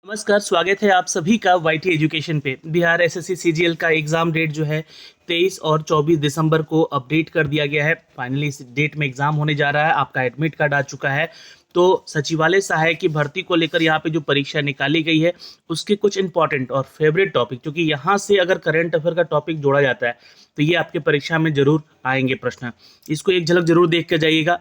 नमस्कार, स्वागत है आप सभी का वाईटी एजुकेशन पे। बिहार एसएससी सीजीएल का एग्ज़ाम डेट जो है 23 और 24 दिसंबर को अपडेट कर दिया गया है। फाइनली इस डेट में एग्ज़ाम होने जा रहा है। आपका एडमिट कार्ड आ चुका है। तो सचिवालय सहायक की भर्ती को लेकर यहाँ पे जो परीक्षा निकाली गई है उसके कुछ इंपॉर्टेंट और फेवरेट टॉपिक, क्योंकि यहाँ से अगर करंट अफेयर का टॉपिक जोड़ा जाता है तो ये आपके परीक्षा में जरूर आएंगे प्रश्न। इसको एक झलक जरूर देख कर जाइएगा।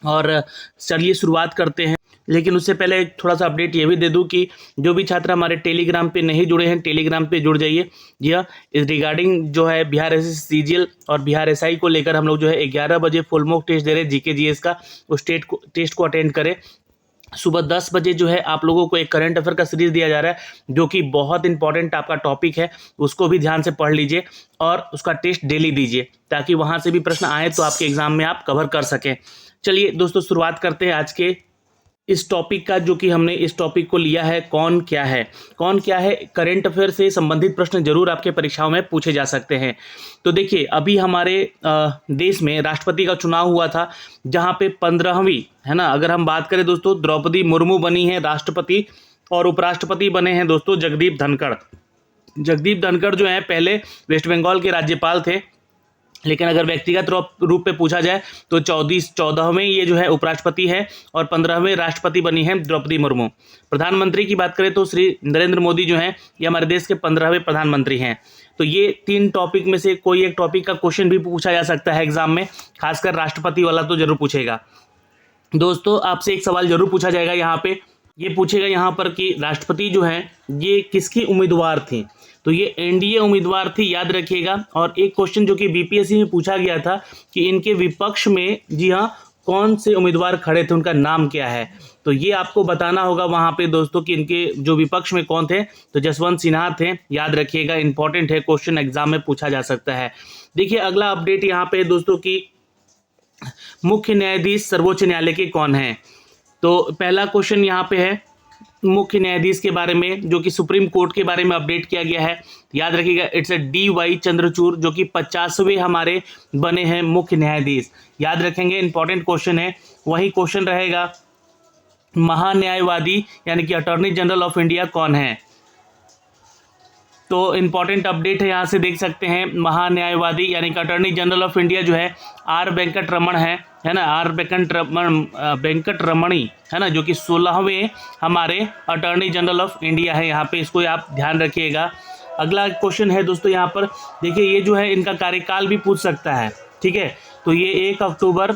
और चलिए शुरुआत करते हैं। लेकिन उससे पहले थोड़ा सा अपडेट ये भी दे दूं कि जो भी छात्र हमारे टेलीग्राम पे नहीं जुड़े हैं, टेलीग्राम पे जुड़ जाइए। जी हाँ, इस रिगार्डिंग जो है बिहार एसएससी सीजीएल और बिहार एसआई को लेकर हम लोग जो है 11 बजे फुल मॉक टेस्ट दे रहे हैं जीके जीएस का। उस टेस्ट को अटेंड करें। सुबह 10 बजे जो है आप लोगों को एक करंट अफेयर का सीरीज दिया जा रहा है जो कि बहुत इंपॉर्टेंट आपका टॉपिक है। उसको भी ध्यान से पढ़ लीजिए और उसका टेस्ट डेली दीजिए ताकि वहां से भी प्रश्न आए तो आपके एग्जाम में आप कवर कर सकें। चलिए दोस्तों, शुरुआत करते हैं आज के इस टॉपिक का, जो कि हमने इस टॉपिक को लिया है कौन क्या है। कौन क्या है, करंट अफेयर से संबंधित प्रश्न जरूर आपके परीक्षाओं में पूछे जा सकते हैं। तो देखिए, अभी हमारे देश में राष्ट्रपति का चुनाव हुआ था जहां पे 15वीं है ना, अगर हम बात करें दोस्तों, द्रौपदी मुर्मू बनी है राष्ट्रपति और उपराष्ट्रपति बने हैं दोस्तों जगदीप धनखड़। जगदीप धनखड़ जो है पहले वेस्ट बंगाल के राज्यपाल थे, लेकिन अगर व्यक्तिगत रूप पे पूछा जाए तो 14वें ये जो है उपराष्ट्रपति है और 15वें राष्ट्रपति बनी है द्रौपदी मुर्मू। प्रधानमंत्री की बात करें तो श्री नरेंद्र मोदी जो हैं ये हमारे देश के 15वें प्रधानमंत्री हैं। तो ये 3 टॉपिक में से कोई एक टॉपिक का क्वेश्चन भी पूछा जा सकता है एग्जाम में, खासकर राष्ट्रपति वाला तो जरूर पूछेगा। दोस्तों, आपसे एक सवाल जरूर पूछा जाएगा यहाँ पे, ये पूछेगा यहाँ पर कि राष्ट्रपति जो है ये किसकी उम्मीदवार थी। तो ये एनडीए उम्मीदवार थी, याद रखिएगा। और एक क्वेश्चन जो कि बीपीएससी में पूछा गया था कि इनके विपक्ष में, जी हाँ, कौन से उम्मीदवार खड़े थे, उनका नाम क्या है। तो ये आपको बताना होगा वहाँ पे दोस्तों कि इनके जो विपक्ष में कौन थे। तो जसवंत सिन्हा थे, याद रखिएगा, इंपॉर्टेंट है, क्वेश्चन एग्जाम में पूछा जा सकता है। देखिए अगला अपडेट यहाँ पे दोस्तों की मुख्य न्यायाधीश सर्वोच्च न्यायालय के कौन है। तो पहला क्वेश्चन यहाँ पे है मुख्य न्यायाधीश के बारे में, जो कि सुप्रीम कोर्ट के बारे में अपडेट किया गया है। याद रखिएगा, इट्स डी.वाई. चंद्रचूड़, जो कि 50वें हमारे बने हैं मुख्य न्यायाधीश। याद रखेंगे, इंपॉर्टेंट क्वेश्चन है। वही क्वेश्चन रहेगा, महान्यायवादी यानी कि अटॉर्नी जनरल ऑफ इंडिया कौन है। तो इंपॉर्टेंट अपडेट है, यहाँ से देख सकते हैं, महान्यायवादी यानी कि अटॉर्नी जनरल ऑफ इंडिया जो है आर वेंकट रमन है ना, आर वेंकट रमणी है ना, जो कि 16वें हमारे अटॉर्नी जनरल ऑफ इंडिया है। यहाँ पे इसको आप ध्यान रखिएगा। अगला क्वेश्चन है दोस्तों यहाँ पर, देखिए ये जो है इनका कार्यकाल भी पूछ सकता है, ठीक है। तो ये 1 अक्टूबर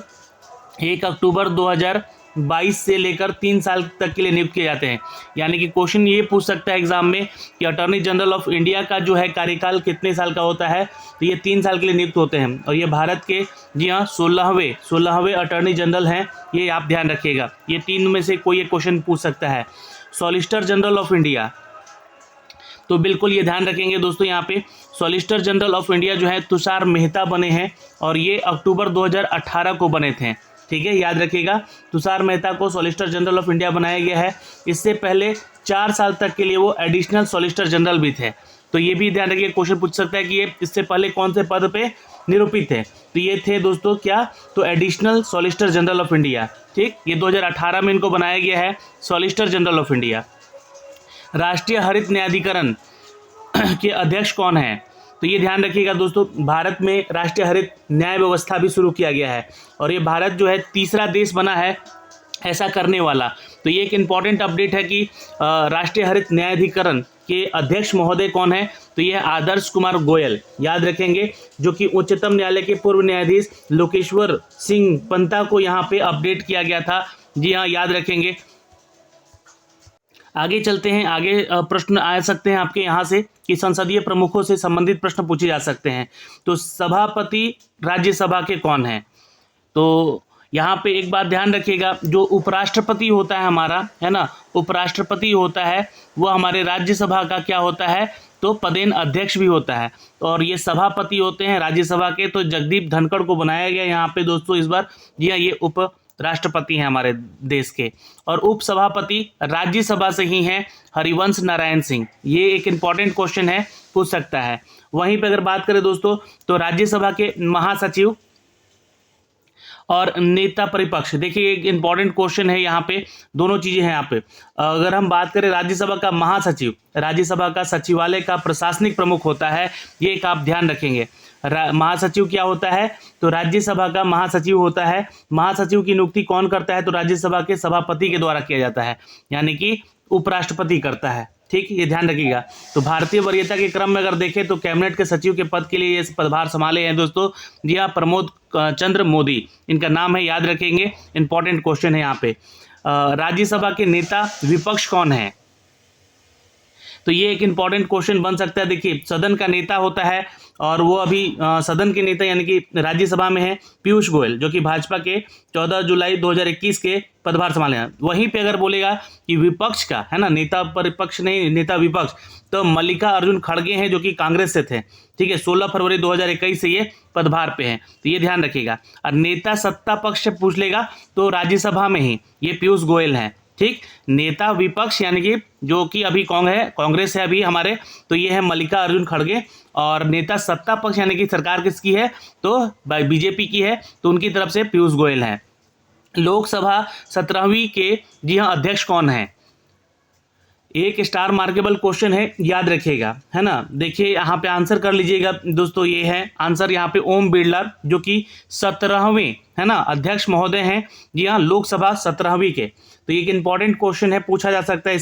2022 से लेकर 3 साल तक के लिए नियुक्त किए जाते हैं। यानी कि क्वेश्चन ये पूछ सकता है एग्जाम में कि अटॉर्नी जनरल ऑफ इंडिया का जो है कार्यकाल कितने साल का होता है। तो ये 3 साल के लिए नियुक्त होते हैं और ये भारत के, जी हाँ, 16वें अटॉर्नी जनरल हैं। ये आप ध्यान रखिएगा, ये 3 में से कोई एक क्वेश्चन पूछ सकता है। सॉलिसिटर जनरल ऑफ इंडिया, तो बिल्कुल ये ध्यान रखेंगे दोस्तों, यहाँ पे सॉलिसिटर जनरल ऑफ इंडिया जो है तुषार मेहता बने हैं और ये अक्टूबर 2018 को बने थे, ठीक है। याद रखिएगा, तुषार मेहता को सॉलिसिटर जनरल ऑफ इंडिया बनाया गया है। इससे पहले 4 साल तक के लिए वो एडिशनल सॉलिसिटर जनरल भी थे। तो ये भी ध्यान रखिए, क्वेश्चन पूछ सकता है कि ये इससे पहले कौन से पद पे निरूपित थे। तो ये थे दोस्तों क्या, तो additional solicitor general of India, ठीक। ये 2018 में इनको बनाया गया है सॉलिसिटर जनरल ऑफ इंडिया। राष्ट्रीय हरित न्यायाधिकरण के अध्यक्ष कौन है। तो ये ध्यान रखिएगा दोस्तों, भारत में राष्ट्रीय हरित न्याय व्यवस्था भी शुरू किया गया है और ये भारत जो है तीसरा देश बना है ऐसा करने वाला। तो ये एक इम्पॉर्टेंट अपडेट है कि राष्ट्रीय हरित न्यायाधिकरण के अध्यक्ष महोदय कौन है। तो ये आदर्श कुमार गोयल, याद रखेंगे, जो कि उच्चतम न्यायालय के पूर्व न्यायाधीश लोकेश्वर सिंह पंता को यहाँ पे अपडेट किया गया था। जी हाँ, याद रखेंगे। आगे चलते हैं, आगे प्रश्न आ सकते हैं आपके यहाँ से कि संसदीय प्रमुखों से संबंधित प्रश्न पूछे जा सकते हैं। तो सभापति राज्यसभा के कौन है। तो यहाँ पे एक बात ध्यान रखिएगा, जो उपराष्ट्रपति होता है हमारा, है ना, उपराष्ट्रपति होता है वो हमारे राज्यसभा का क्या होता है, तो पदेन अध्यक्ष भी होता है। और ये सभापति होते हैं राज्यसभा के। तो जगदीप धनखड़ को बनाया गया यहाँ पे दोस्तों इस बार, जी हाँ, ये उप राष्ट्रपति हैं हमारे देश के। और उपसभापति राज्यसभा से ही हैं हरिवंश नारायण सिंह। ये एक इम्पॉर्टेंट क्वेश्चन है, पूछ सकता है। वहीं पे अगर बात करें दोस्तों, तो राज्यसभा के महासचिव और नेता परिपक्ष। देखिए एक इंपॉर्टेंट क्वेश्चन है यहाँ पे, दोनों चीजें हैं यहाँ पे। अगर हम बात करें राज्यसभा का महासचिव, राज्यसभा का सचिवालय का प्रशासनिक प्रमुख होता है, ये एक आप ध्यान रखेंगे। महासचिव क्या होता है, तो राज्यसभा का महासचिव होता है। महासचिव की नियुक्ति कौन करता है, तो राज्यसभा के सभापति के द्वारा किया जाता है, यानी कि उपराष्ट्रपति करता है। ठीक, ये ध्यान रखिएगा। तो भारतीय वरीयता के क्रम में अगर देखें तो कैबिनेट के सचिव के पद के लिए ये पदभार संभाले हैं दोस्तों, जी हाँ, प्रमोद चंद्र मोदी इनका नाम है, याद रखेंगे, इंपॉर्टेंट क्वेश्चन है यहाँ पे। राज्यसभा के नेता विपक्ष कौन है, तो ये एक इंपॉर्टेंट क्वेश्चन बन सकता है। देखिए सदन का नेता होता है और वो अभी सदन के नेता यानी कि राज्यसभा में है पीयूष गोयल, जो कि भाजपा के 14 जुलाई 2021 के पदभार संभाले हैं। वहीं पे अगर बोलेगा कि विपक्ष का है ना, नेता परिपक्ष नहीं, नेता विपक्ष, तो मल्लिका अर्जुन खड़गे हैं जो कि कांग्रेस से थे। ठीक है, 16 फरवरी 2021 से ये पदभार पे हैं, तो ये ध्यान रखिएगा। और नेता सत्ता पक्ष से पूछ लेगा तो राज्यसभा में ही ये पीयूष गोयल हैं। ठीक, नेता विपक्ष यानी कि जो कि अभी कांग्रेस है अभी हमारे, तो ये है मल्लिका अर्जुन खड़गे। और नेता सत्ता पक्ष यानी कि सरकार किसकी है, तो बीजेपी की है, तो उनकी तरफ से पीयूष गोयल हैं। लोकसभा 17वीं के जी हाँ अध्यक्ष कौन है, एक स्टार मार्केबल क्वेश्चन है, याद रखिएगा, है ना। देखिए यहाँ पे आंसर कर लीजिएगा दोस्तों, ये है आंसर यहाँ पे ओम बिरला, जो कि 17वें है ना अध्यक्ष महोदय हैं, जी हाँ, लोकसभा 17वीं के। तो ये एक इंपॉर्टेंट क्वेश्चन है, पूछा जा सकता है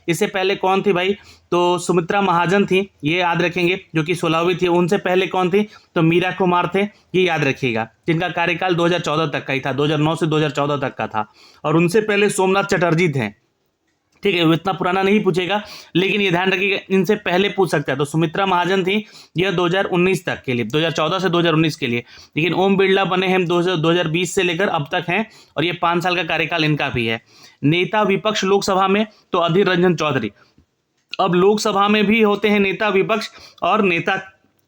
इससे पहले कौन थी भाई, तो सुमित्रा महाजन थी, ये याद रखेंगे, जो कि 16वीं थी। उनसे पहले कौन थी, तो मीरा कुमार थे, ये याद रखिएगा, जिनका कार्यकाल 2014 तक का ही था, 2009 से 2014 तक का था। और उनसे पहले सोमनाथ चटर्जी थे। ठीक है, वो इतना पुराना नहीं पूछेगा, लेकिन ये ध्यान रखिएगा इनसे पहले पूछ सकता है। तो सुमित्रा महाजन थी, यह 2019 तक के लिए, 2014 से 2019 के लिए। लेकिन ओम बिरला बने हैं 2020 से लेकर अब तक हैं, और ये 5 साल का कार्यकाल इनका भी है। नेता विपक्ष लोकसभा में, तो अधीर रंजन चौधरी। अब लोकसभा में भी होते हैं नेता विपक्ष और नेता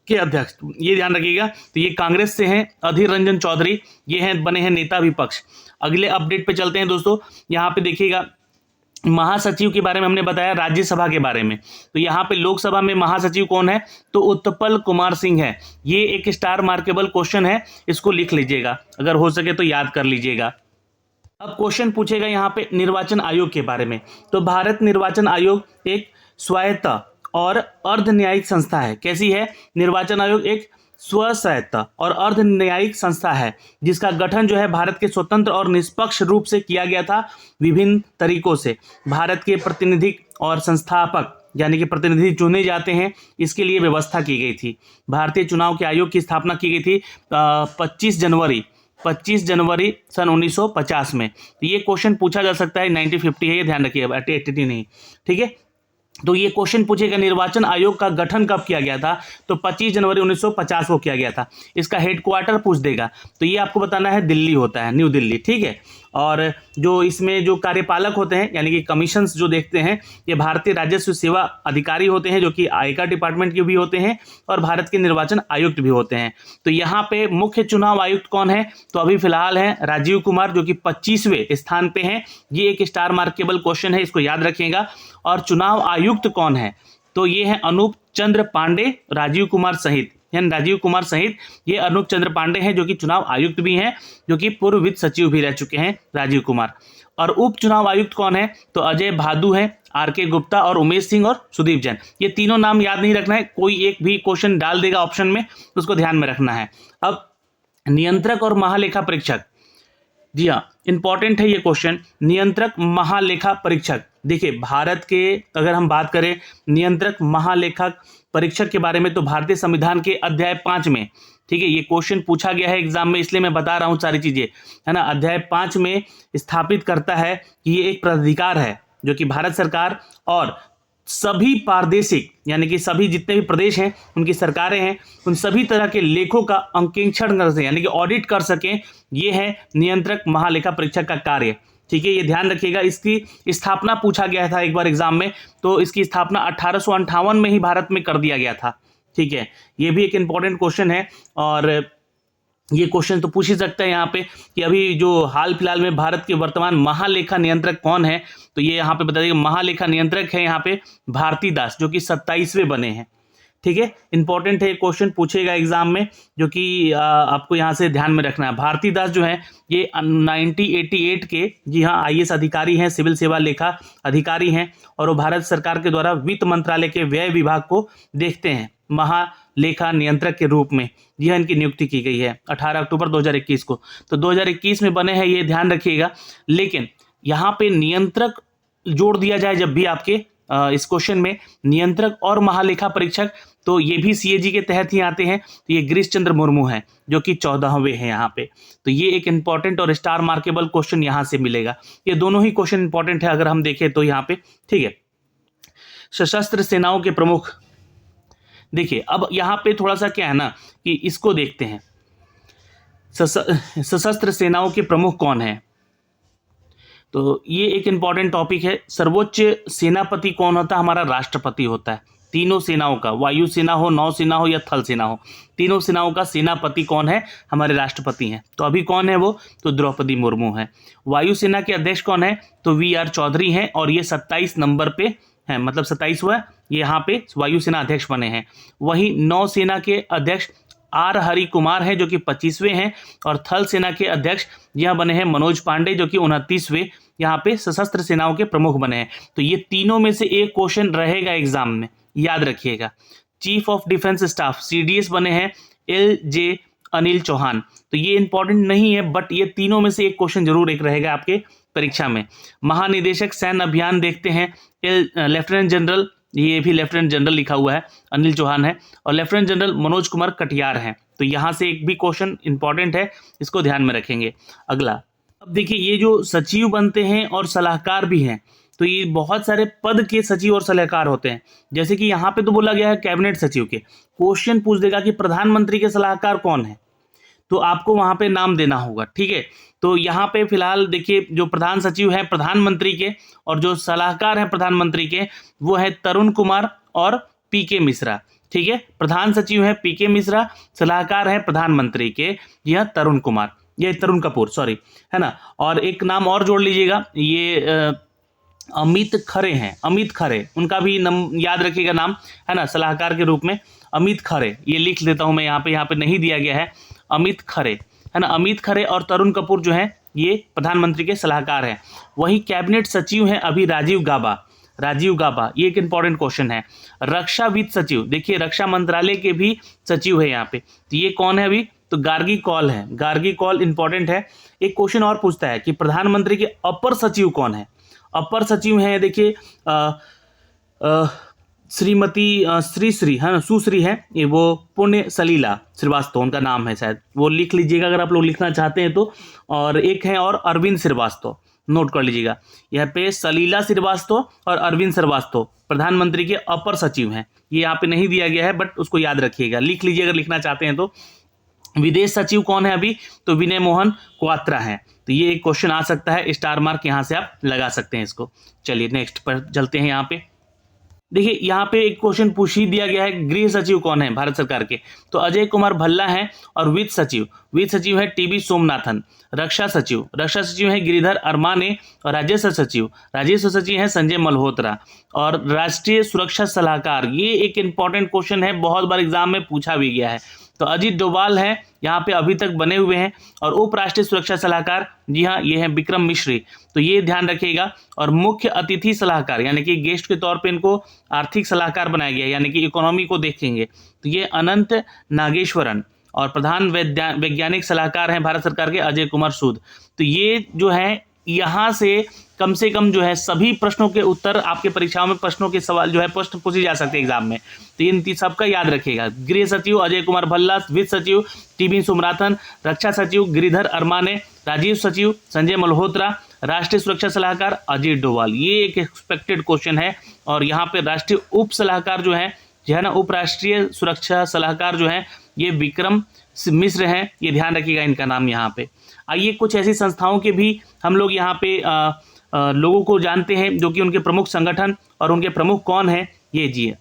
के अध्यक्ष, ये ध्यान रखिएगा। तो ये कांग्रेस से हैं अधीर रंजन चौधरी, ये हैं बने हैं नेता विपक्ष। अगले अपडेट पे चलते हैं दोस्तों। यहाँ पे देखिएगा महासचिव के बारे में हमने बताया, राज्यसभा के बारे में। तो यहाँ पे लोकसभा में महासचिव कौन है, तो उत्पल कुमार सिंह है। ये एक स्टार मार्केबल क्वेश्चन है, इसको लिख लीजिएगा, अगर हो सके तो याद कर लीजिएगा। अब क्वेश्चन पूछेगा यहाँ पे निर्वाचन आयोग के बारे में। तो भारत निर्वाचन आयोग एक स्वायत्त और अर्ध न्यायिक संस्था है। कैसी है, निर्वाचन आयोग एक स्वस्वायत्त और अर्ध न्यायिक संस्था है, जिसका गठन जो है भारत के स्वतंत्र और निष्पक्ष रूप से किया गया था। विभिन्न तरीकों से भारत के प्रतिनिधि और संस्थापक यानी कि प्रतिनिधि चुने जाते हैं, इसके लिए व्यवस्था की गई थी। भारतीय चुनाव के आयोग की स्थापना की गई थी 25 जनवरी सन 1950 में। तो ये क्वेश्चन पूछा जा सकता है, 1950 है, ये ध्यान रखिएगा, 80 नहीं। ठीक है, तो ये क्वेश्चन पूछेगा निर्वाचन आयोग का गठन कब किया गया था, तो 25 जनवरी 1950 को किया गया था। इसका हेडक्वार्टर पूछ देगा, तो ये आपको बताना है दिल्ली होता है, न्यू दिल्ली। ठीक है, और जो इसमें जो कार्यपालक होते हैं यानी कि कमीशंस जो देखते हैं, ये भारतीय राजस्व सेवा अधिकारी होते हैं, जो कि आयकर डिपार्टमेंट के भी होते हैं और भारत के निर्वाचन आयुक्त भी होते हैं। तो यहाँ पे मुख्य चुनाव आयुक्त कौन है, तो अभी फिलहाल है राजीव कुमार, जो कि 25वें स्थान पे हैं। ये एक स्टार मार्केबल क्वेश्चन है, इसको याद रखिएगा। और चुनाव आयुक्त कौन है, तो ये है अनूप चंद्र पांडे, राजीव कुमार सहित ये अनूप चंद्र पांडे हैं, जो कि चुनाव आयुक्त भी हैं, जो कि पूर्व वित्त सचिव भी रह चुके हैं राजीव कुमार। और उप चुनाव आयुक्त कौन है, तो अजय भादु हैं, आर.के. गुप्ता और उमेश सिंह और सुदीप जैन। ये तीनों नाम याद नहीं रखना है, कोई एक भी क्वेश्चन डाल देगा ऑप्शन में, उसको ध्यान में रखना है। अब नियंत्रक और महालेखा परीक्षक, जी हाँ, इंपॉर्टेंट है ये क्वेश्चन। नियंत्रक महालेखा परीक्षक, देखिए भारत के अगर हम बात करें नियंत्रक महालेखा परीक्षक के बारे में, तो भारतीय संविधान के अध्याय 5 में, ठीक है, ये क्वेश्चन पूछा गया है एग्जाम में, इसलिए मैं बता रहा हूँ सारी चीजें, है ना। अध्याय 5 में स्थापित करता है कि ये एक प्राधिकार है, जो कि भारत सरकार और सभी प्रादेशिक यानी कि सभी जितने भी प्रदेश हैं उनकी सरकारें हैं, उन सभी तरह के लेखों का अंकेक्षण कर सकें यानी कि ऑडिट कर सकें, ये है नियंत्रक महालेखा परीक्षक का कार्य। ठीक है, ये ध्यान रखिएगा। इसकी स्थापना पूछा गया था एक बार एग्जाम में, तो इसकी स्थापना 1858 में ही भारत में कर दिया गया था। ठीक है, ये भी एक इंपॉर्टेंट क्वेश्चन है, और ये क्वेश्चन तो पूछ ही सकता है यहाँ पे कि अभी जो हाल फिलहाल में भारत के वर्तमान महालेखा नियंत्रक कौन है, तो ये यहाँ पे बता देगा महालेखा नियंत्रक है यहाँ पे भारती दास, जो कि 27वें बने हैं। ठीक है, इंपॉर्टेंट है, क्वेश्चन पूछेगा एग्जाम में, जो कि आपको यहाँ से ध्यान में रखना है। भारती दास जो है ये 1988 के, जी हाँ, IAS अधिकारी हैं, सिविल सेवा लेखा अधिकारी हैं, और वो भारत सरकार के द्वारा वित्त मंत्रालय के व्यय विभाग को देखते हैं महालेखा नियंत्रक के रूप में। यह इनकी नियुक्ति की गई है 18 अक्टूबर 2021 को। तो 2021 में बने हैं, ये ध्यान रखिएगा। लेकिन यहाँ पे नियंत्रक जोड़ दिया जाए जब भी आपके इस क्वेश्चन में, नियंत्रक और महालेखा परीक्षक, तो ये भी CAG के तहत ही आते हैं। तो ये गिरीश चंद्र मुर्मू हैं, जो कि 14वें हैं यहाँ पे। तो ये एक इंपॉर्टेंट और स्टार मार्केबल क्वेश्चन यहाँ से मिलेगा। ये दोनों ही क्वेश्चन इंपॉर्टेंट है अगर हम देखें तो यहाँ पे, ठीक है। सशस्त्र सेनाओं के प्रमुख, देखिए अब यहाँ पे थोड़ा सा क्या है ना कि इसको देखते हैं, सशस्त्र सेनाओं के प्रमुख कौन है। तो ये एक इंपॉर्टेंट टॉपिक है। सर्वोच्च सेनापति कौन होता है? हमारा राष्ट्रपति होता है। तीनों सेनाओं का, वायुसेना हो, नौसेना हो या थल सेना हो, तीनों सेनाओं का सेनापति कौन है? हमारे राष्ट्रपति हैं। तो अभी कौन है वो? तो द्रौपदी मुर्मू है। वायुसेना के अध्यक्ष कौन है? तो VR चौधरी हैं, और ये 27 नंबर पे है, मतलब 27वां ये यहाँ पे वायुसेना अध्यक्ष बने हैं। वहीं नौसेना के अध्यक्ष R हरि कुमार हैं, जो कि 25वें हैं, और थल सेना के अध्यक्ष यह बने हैं मनोज पांडे, जो कि 29वें यहाँ पे सशस्त्र सेनाओं के प्रमुख बने हैं। तो ये तीनों में से एक क्वेश्चन रहेगा एग्जाम में, याद रखिएगा। Chief of defence staff CDS बने हैं LJ अनिल चौहान। तो ये इंपॉर्टेंट नहीं है, बट ये तीनों में से एक क्वेश्चन जरूर एक रहेगा आपके परीक्षा में। महानिदेशक सैन्य अभियान देखते हैं लेफ्टिनेंट जनरल, ये भी लेफ्टिनेंट जनरल लिखा हुआ है, अनिल चौहान है, और लेफ्टिनेंट जनरल मनोज कुमार कटियार हैं। तो यहाँ से एक भी क्वेश्चन इंपॉर्टेंट है, इसको ध्यान में रखेंगे। अगला, अब देखिए ये जो सचिव बनते हैं और सलाहकार भी हैं, तो ये बहुत सारे पद के सचिव और सलाहकार होते हैं। जैसे कि यहाँ पे तो बोला गया है कैबिनेट सचिव के, क्वेश्चन पूछ देगा कि प्रधानमंत्री के सलाहकार कौन है, तो आपको वहां पे नाम देना होगा, ठीक है। तो यहाँ पे फिलहाल देखिए जो प्रधान सचिव हैं प्रधानमंत्री के, और जो सलाहकार हैं प्रधानमंत्री के, वो है तरुण कुमार और PK मिश्रा, ठीक है। प्रधान सचिव है PK मिश्रा, सलाहकार है प्रधानमंत्री के यह तरुण कुमार, ये तरुण कपूर, सॉरी, है ना। और एक नाम और जोड़ लीजिएगा, ये अमित खरे हैं, अमित खरे, उनका भी याद रखिएगा नाम, है ना, सलाहकार के रूप में अमित खरे। ये लिख देता हूं मैं यहाँ पे नहीं दिया गया है, अमित खरे, है ना। अमित खरे और तरुण कपूर जो हैं ये प्रधानमंत्री के सलाहकार हैं। वही कैबिनेट सचिव हैं अभी राजीव गाबा, ये एक इंपॉर्टेंट क्वेश्चन है। रक्षा वित्त सचिव, देखिए रक्षा मंत्रालय के भी सचिव है यहाँ पे, तो ये कौन है अभी? तो गार्गी कौल है, गार्गी कौल इंपॉर्टेंट है। एक क्वेश्चन और पूछता है कि प्रधानमंत्री के अपर सचिव कौन है? अपर सचिव हैं देखिए श्रीमती श्री है ना, सुश्री है, ये वो पुण्य सलीला श्रीवास्तव उनका नाम है, शायद वो लिख लीजिएगा अगर आप लोग लिखना चाहते हैं तो। और एक है और अरविंद श्रीवास्तव, नोट कर लीजिएगा, यहाँ पे सलीला श्रीवास्तव और अरविंद श्रीवास्तव प्रधानमंत्री के अपर सचिव हैं। ये यहाँ पे नहीं दिया गया है, बट उसको याद रखिएगा, लिख लीजिए अगर लिखना चाहते हैं तो। विदेश सचिव कौन है अभी? तो विनय मोहन क्वात्रा है। तो ये एक क्वेश्चन आ सकता है, स्टार मार्क यहाँ से आप लगा सकते हैं इसको। चलिए नेक्स्ट पर चलते हैं। यहाँ पे देखिए, यहाँ पे एक क्वेश्चन पूछ ही दिया गया है, गृह सचिव कौन है भारत सरकार के? तो अजय कुमार भल्ला हैं। और वित्त सचिव है TB सोमनाथन। रक्षा सचिव है गिरिधर अरमाने। और राजस्व सचिव है संजय मल्होत्रा। और राष्ट्रीय सुरक्षा सलाहकार, ये एक इंपॉर्टेंट क्वेश्चन है, बहुत बार एग्जाम में पूछा भी गया है। तो अजीत डोभाल है यहाँ पे अभी तक बने हुए हैं। और उप राष्ट्रीय सुरक्षा सलाहकार, जी हाँ, ये है विक्रम मिश्री, तो ये ध्यान रखिएगा। और मुख्य अतिथि सलाहकार, यानी कि गेस्ट के तौर पे इनको आर्थिक सलाहकार बनाया गया, यानी कि इकोनॉमी को देखेंगे, तो ये अनंत नागेश्वरन। और प्रधान वैज्ञानिक सलाहकार हैं भारत सरकार के अजय कुमार सूद। तो ये जो है यहाँ से कम जो है सभी प्रश्नों के उत्तर आपके परीक्षाओं में प्रश्नों के सवाल जो है प्रश्न पूछे जा सकते हैं एग्जाम में। तो इन सबका याद रखिएगा। गृह सचिव अजय कुमार भल्ला, वित्त सचिव TB सोमनाथन, रक्षा सचिव गिरिधर अरमाने, राजीव सचिव संजय मल्होत्रा, राष्ट्रीय सुरक्षा सलाहकार अजीत डोभाल। ये एक एक्सपेक्टेड क्वेश्चन है। और यहाँ पे राष्ट्रीय उप सलाहकार जो है ना, उप राष्ट्रीय सुरक्षा सलाहकार जो है ये विक्रम मिश्र हैं, ये ध्यान रखिएगा इनका नाम यहाँ पे। आइए कुछ ऐसी संस्थाओं के भी हम लोग यहाँ पे लोगों को जानते हैं, जो कि उनके प्रमुख संगठन और उनके प्रमुख कौन हैं, ये जी है।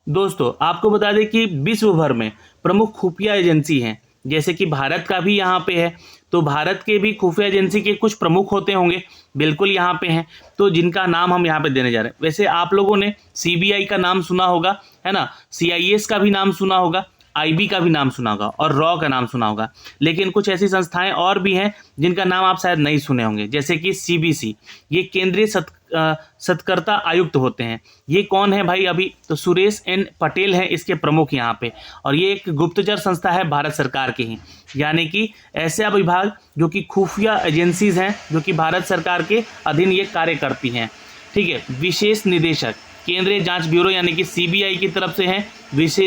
दोस्तों आपको बता दें कि विश्व भर में प्रमुख खुफिया एजेंसी हैं, जैसे कि भारत का भी यहाँ पे है, तो भारत के भी खुफिया एजेंसी के कुछ प्रमुख होते होंगे, बिल्कुल यहाँ पे हैं, तो जिनका नाम हम यहाँ पे देने जा रहे हैं। वैसे आप लोगों ने CBI का नाम सुना होगा, है ना, CIS का भी नाम सुना होगा, IB का भी नाम सुना होगा और रॉ का नाम सुना होगा, लेकिन कुछ ऐसी संस्थाएं और भी हैं जिनका नाम आप शायद नहीं सुने होंगे, जैसे कि CBC, ये केंद्रीय सत्कर्ता आयुक्त होते हैं। ये कौन है भाई? अभी तो सुरेश N पटेल हैं इसके प्रमुख यहाँ पे, और ये एक गुप्तचर संस्था है भारत सरकार की ही, यानी कि ऐसे विभाग जो कि खुफिया एजेंसीज हैं जो कि भारत सरकार के अधीन ये कार्य करती हैं। ठीक है, विशेष निदेशक केंद्रीय जांच ब्यूरो यानी कि CBI की तरफ से हैं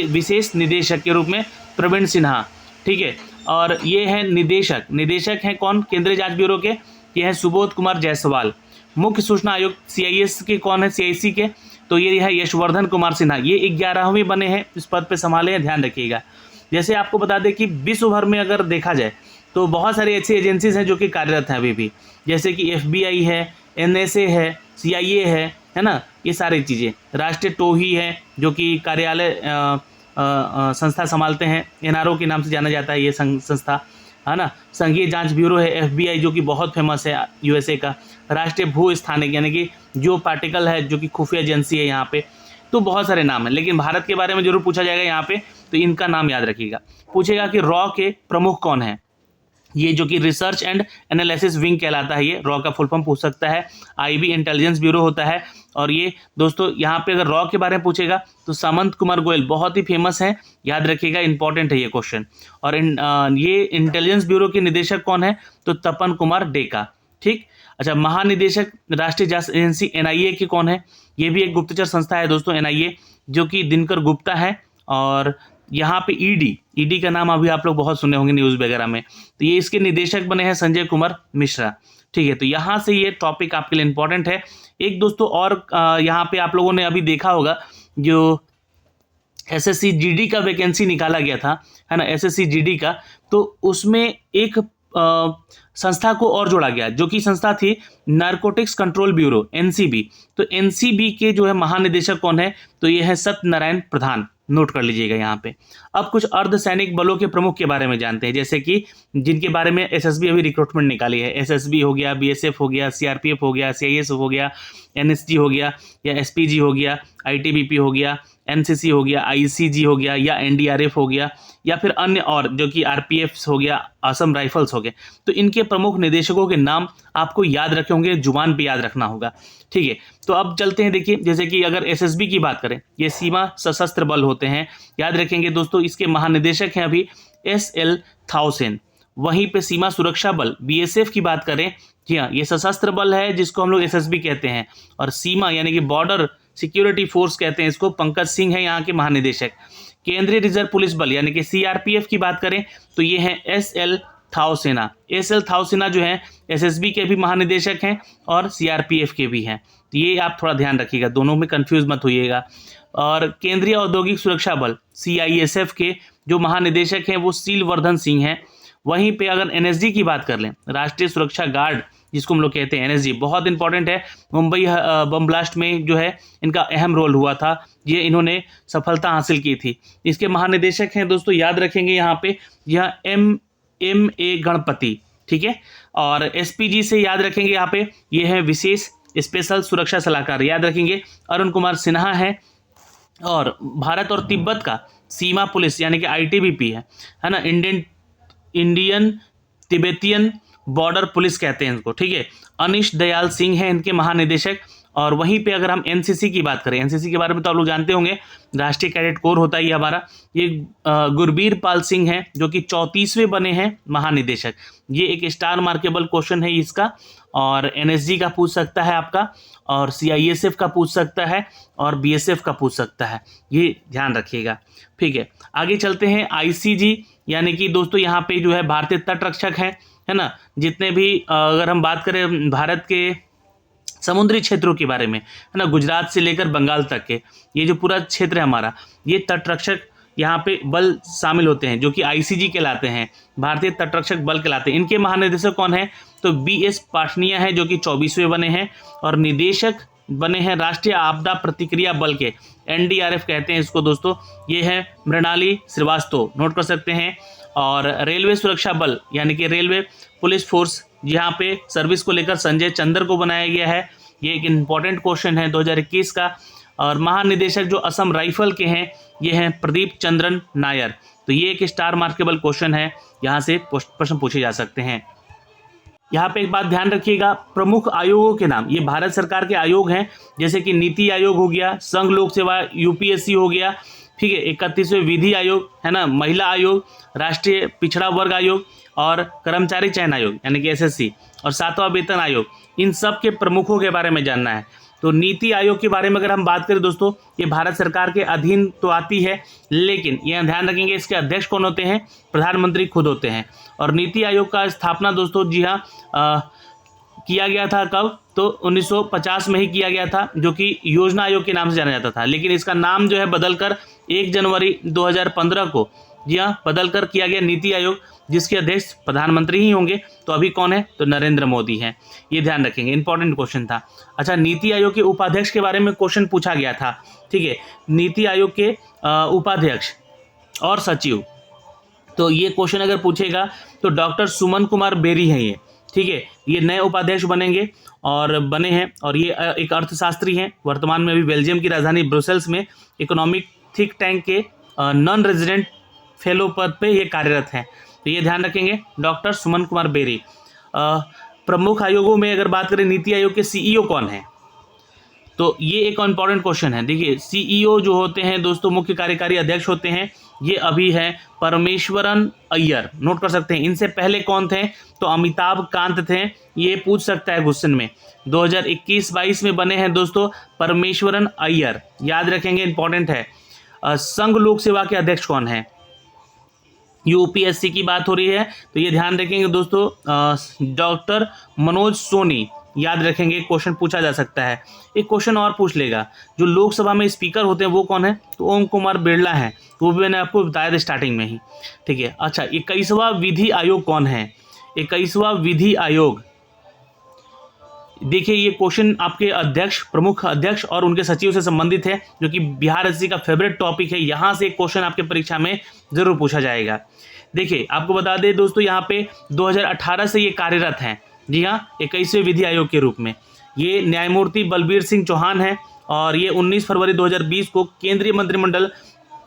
विशेष निदेशक के रूप में प्रवीण सिन्हा। ठीक है, और ये हैं निदेशक हैं कौन केंद्रीय जांच ब्यूरो के? ये हैं सुबोध कुमार जायसवाल। मुख्य सूचना आयुक्त CIS के कौन है? CIC के, तो ये है यशवर्धन कुमार सिन्हा। ये 11वें बने हैं, इस पद पे संभाले हैं, ध्यान रखिएगा। जैसे आपको बता दें कि विश्व भर में अगर देखा जाए तो बहुत सारी ऐसी एजेंसीज हैं जो कि कार्यरत हैं अभी भी, जैसे कि FBI है, NSA है, CIA है ना, ये सारी चीज़ें। राष्ट्रीय टोही है जो कि कार्यालय संस्था संभालते हैं, NRO के नाम से जाना जाता है ये संस्था, है ना। संघीय जांच ब्यूरो है FBI जो कि बहुत फेमस है USA का। राष्ट्रीय भू स्थानिक यानी कि जो पार्टिकल है जो कि खुफिया एजेंसी है यहाँ पे। तो बहुत सारे नाम हैं, लेकिन भारत के बारे में जरूर पूछा जाएगा यहाँ पे, तो इनका नाम याद रखिएगा। पूछेगा कि रॉ के प्रमुख कौन है? ये जो कि रिसर्च एंड एनालिसिस विंग कहलाता है, ये रॉ का फुल फॉर्म पूछ सकता है। IB इंटेलिजेंस ब्यूरो होता है, और ये दोस्तों यहाँ पे अगर रॉ के बारे में पूछेगा तो सामंत कुमार गोयल बहुत ही फेमस है, याद रखिएगा, इंपॉर्टेंट है ये क्वेश्चन। और ये इंटेलिजेंस ब्यूरो के निदेशक कौन है? तो तपन कुमार डेका। ठीक, अच्छा, महानिदेशक राष्ट्रीय जांच एजेंसी NIA के कौन है? ये भी एक गुप्तचर संस्था है दोस्तों, NIA, जो कि दिनकर गुप्ता है। और यहाँ पे ED का नाम अभी आप लोग बहुत सुने होंगे न्यूज़ वगैरह में, तो ये इसके निदेशक बने हैं संजय कुमार मिश्रा। ठीक है, तो यहाँ से ये टॉपिक आपके लिए इंपॉर्टेंट है। एक दोस्तों और यहाँ पे आप लोगों ने अभी देखा होगा जो SSC GD का वैकेंसी निकाला गया था, है ना, SSC GD का, तो उसमें एक संस्था को और जोड़ा गया जो कि संस्था थी नारकोटिक्स कंट्रोल ब्यूरो NCB। तो NCB के जो है महानिदेशक कौन है? तो ये है सत्यनारायण प्रधान, नोट कर लीजिएगा यहाँ पे। अब कुछ अर्धसैनिक बलों के प्रमुख के बारे में जानते हैं, जैसे कि जिनके बारे में SSB अभी रिक्रूटमेंट निकाली है। SSB हो गया, BSF हो गया, CRPF हो गया, CIS हो गया, NSG हो गया या SPG हो गया, ITBP हो गया, NCC हो गया, ICG हो गया या NDRF हो गया, या फिर अन्य और जो कि RPF हो गया, असम राइफल्स हो गए। तो इनके प्रमुख निदेशकों के नाम आपको याद रखे होंगे, जुबान पे याद रखना होगा। ठीक है, तो अब चलते हैं, देखिए जैसे कि अगर SSB की बात करें, ये सीमा सशस्त्र बल होते हैं, याद रखेंगे दोस्तों। इसके महानिदेशक हैं अभी SL थाउसेन। वहीं पे सीमा सुरक्षा बल BSF की बात करें, जी हाँ, ये सशस्त्र बल है जिसको हम लोग SSB कहते हैं, और सीमा यानी कि बॉर्डर सिक्योरिटी फोर्स कहते हैं इसको, पंकज सिंह है यहाँ के महानिदेशक। केंद्रीय रिजर्व पुलिस बल यानी कि CRPF की बात करें तो ये हैं SL थाउसेना। SL थाउसेना जो है SSB के भी महानिदेशक हैं और CRPF के भी हैं, तो ये आप थोड़ा ध्यान रखिएगा, दोनों में कंफ्यूज मत होइएगा। और केंद्रीय औद्योगिक सुरक्षा बल CISF के जो महानिदेशक हैं वो सीलवर्धन सिंह हैं। वहीं पे अगर NSG की बात कर लें, राष्ट्रीय सुरक्षा गार्ड जिसको हम लोग कहते हैं NSG, बहुत इंपॉर्टेंट है। मुंबई बम ब्लास्ट में जो है इनका अहम रोल हुआ था, ये इन्होंने सफलता हासिल की थी। इसके महानिदेशक हैं दोस्तों, याद रखेंगे यहाँ पे, यह MA गणपति। ठीक है, और SPG से याद रखेंगे यहाँ पे, ये है विशेष स्पेशल सुरक्षा सलाहकार, याद रखेंगे, अरुण कुमार सिन्हा है। और भारत और तिब्बत का सीमा पुलिस यानी कि ITBP है ना, इंडियन तिब्बतियन बॉर्डर पुलिस कहते हैं इनको। ठीक है, अनिश दयाल सिंह है इनके महानिदेशक। और वहीं पे अगर हम NCC की बात करें, NCC के बारे में तो आप लोग जानते होंगे, राष्ट्रीय कैडेट कोर होता है ये हमारा। ये गुरबीर पाल सिंह हैं जो कि 34वें बने हैं महानिदेशक। ये एक स्टार मार्केबल क्वेश्चन है इसका, और NSG का पूछ सकता है आपका, और CISF का पूछ सकता है, और BSF का पूछ सकता है, ये ध्यान रखिएगा। ठीक है, आगे चलते हैं। ICG यानी कि दोस्तों यहाँ पे जो है भारतीय तट रक्षक है ना। जितने भी अगर हम बात करें भारत के समुद्री क्षेत्रों के बारे में, है ना, गुजरात से लेकर बंगाल तक के ये जो पूरा क्षेत्र है हमारा, ये तटरक्षक यहाँ पे बल शामिल होते हैं जो कि ICG कहलाते हैं, भारतीय तटरक्षक बल कहलाते हैं। इनके महानिदेशक कौन है? तो BS पाटनिया है जो कि 24वें बने हैं, और निदेशक बने हैं राष्ट्रीय आपदा प्रतिक्रिया बल के, NDRF कहते हैं इसको दोस्तों, ये है मृणाली श्रीवास्तव, नोट कर सकते हैं। और रेलवे सुरक्षा बल यानी कि रेलवे पुलिस फोर्स, यहाँ पे सर्विस को लेकर संजय चंद्र को बनाया गया है। ये एक इम्पॉर्टेंट क्वेश्चन है 2021 का। और महानिदेशक जो असम राइफल के हैं ये हैं प्रदीप चंद्रन नायर। तो ये एक स्टार मार्केबल क्वेश्चन है, यहाँ से प्रश्न पूछे जा सकते हैं। यहाँ पे एक बात ध्यान रखिएगा, प्रमुख आयोगों के नाम, ये भारत सरकार के आयोग हैं, जैसे कि नीति आयोग हो गया, संघ लोक सेवा यूपीएससी हो गया, ठीक है, 31वें विधि आयोग है ना, महिला आयोग, राष्ट्रीय पिछड़ा वर्ग आयोग और कर्मचारी चयन आयोग यानी कि एसएससी, और 7वां वेतन आयोग। इन सब के प्रमुखों के बारे में जानना है। तो नीति आयोग के बारे में अगर हम बात करें दोस्तों, ये भारत सरकार के अधीन तो आती है, लेकिन यह ध्यान रखेंगे इसके अध्यक्ष कौन होते हैं, प्रधानमंत्री खुद होते हैं। और नीति आयोग का स्थापना दोस्तों जी हाँ किया गया था कब, तो 1950 में ही किया गया था, जो कि योजना आयोग के नाम से जाना जाता था। लेकिन इसका नाम जो है बदलकर 1 जनवरी 2015 को जी हाँ बदलकर किया गया नीति आयोग, जिसके अध्यक्ष प्रधानमंत्री ही होंगे। तो अभी कौन है, तो नरेंद्र मोदी हैं। ये ध्यान रखेंगे, इंपॉर्टेंट क्वेश्चन था। अच्छा, नीति आयोग के उपाध्यक्ष के बारे में क्वेश्चन पूछा गया था, ठीक है, नीति आयोग के उपाध्यक्ष और सचिव। तो ये क्वेश्चन अगर पूछेगा तो डॉक्टर सुमन कुमार बेरी हैं ये, ठीक है, ये नए उपाध्यक्ष बनेंगे और बने हैं। और ये एक अर्थशास्त्री हैं, वर्तमान में अभी बेल्जियम की राजधानी ब्रुसेल्स में इकोनॉमिक थिंक टैंक के नॉन रेजिडेंट फेलो पद पे ये कार्यरत हैं। तो ये ध्यान रखेंगे, डॉक्टर सुमन कुमार बेरी। प्रमुख आयोगों में अगर बात करें, नीति आयोग के सीईओ कौन है, तो ये एक इंपॉर्टेंट क्वेश्चन है। देखिए, सीईओ जो होते हैं दोस्तों, मुख्य कार्यकारी अध्यक्ष होते हैं, ये अभी है परमेश्वरन अय्यर, नोट कर सकते हैं। इनसे पहले कौन थे, तो अमिताभ कांत थे। ये पूछ सकता है क्वेश्चन में, 2021-22 में बने हैं दोस्तों परमेश्वरन अय्यर, याद रखेंगे, इंपॉर्टेंट है। संघ लोक सेवा के अध्यक्ष कौन है, यूपीएससी की बात हो रही है, तो ये ध्यान रखेंगे दोस्तों डॉक्टर मनोज सोनी, याद रखेंगे, क्वेश्चन पूछा जा सकता है। एक क्वेश्चन और पूछ लेगा, जो लोकसभा में स्पीकर होते हैं वो कौन है, तो ओम कुमार बिरला हैं, तो वो भी मैंने आपको बताया था स्टार्टिंग में ही, ठीक है। अच्छा, 21वां विधि आयोग कौन है, 21वां विधि आयोग, देखिए ये क्वेश्चन आपके अध्यक्ष, प्रमुख अध्यक्ष और उनके सचिव से संबंधित है, जो कि बिहार एसएससी का फेवरेट टॉपिक है। यहाँ से एक क्वेश्चन आपके परीक्षा में जरूर पूछा जाएगा। देखिए, आपको बता दें दोस्तों, यहाँ पे 2018 से ये कार्यरत हैं, जी हाँ, 21वें विधि आयोग के रूप में। ये न्यायमूर्ति बलबीर सिंह चौहान हैं और ये 19 फरवरी 2020 को केंद्रीय मंत्रिमंडल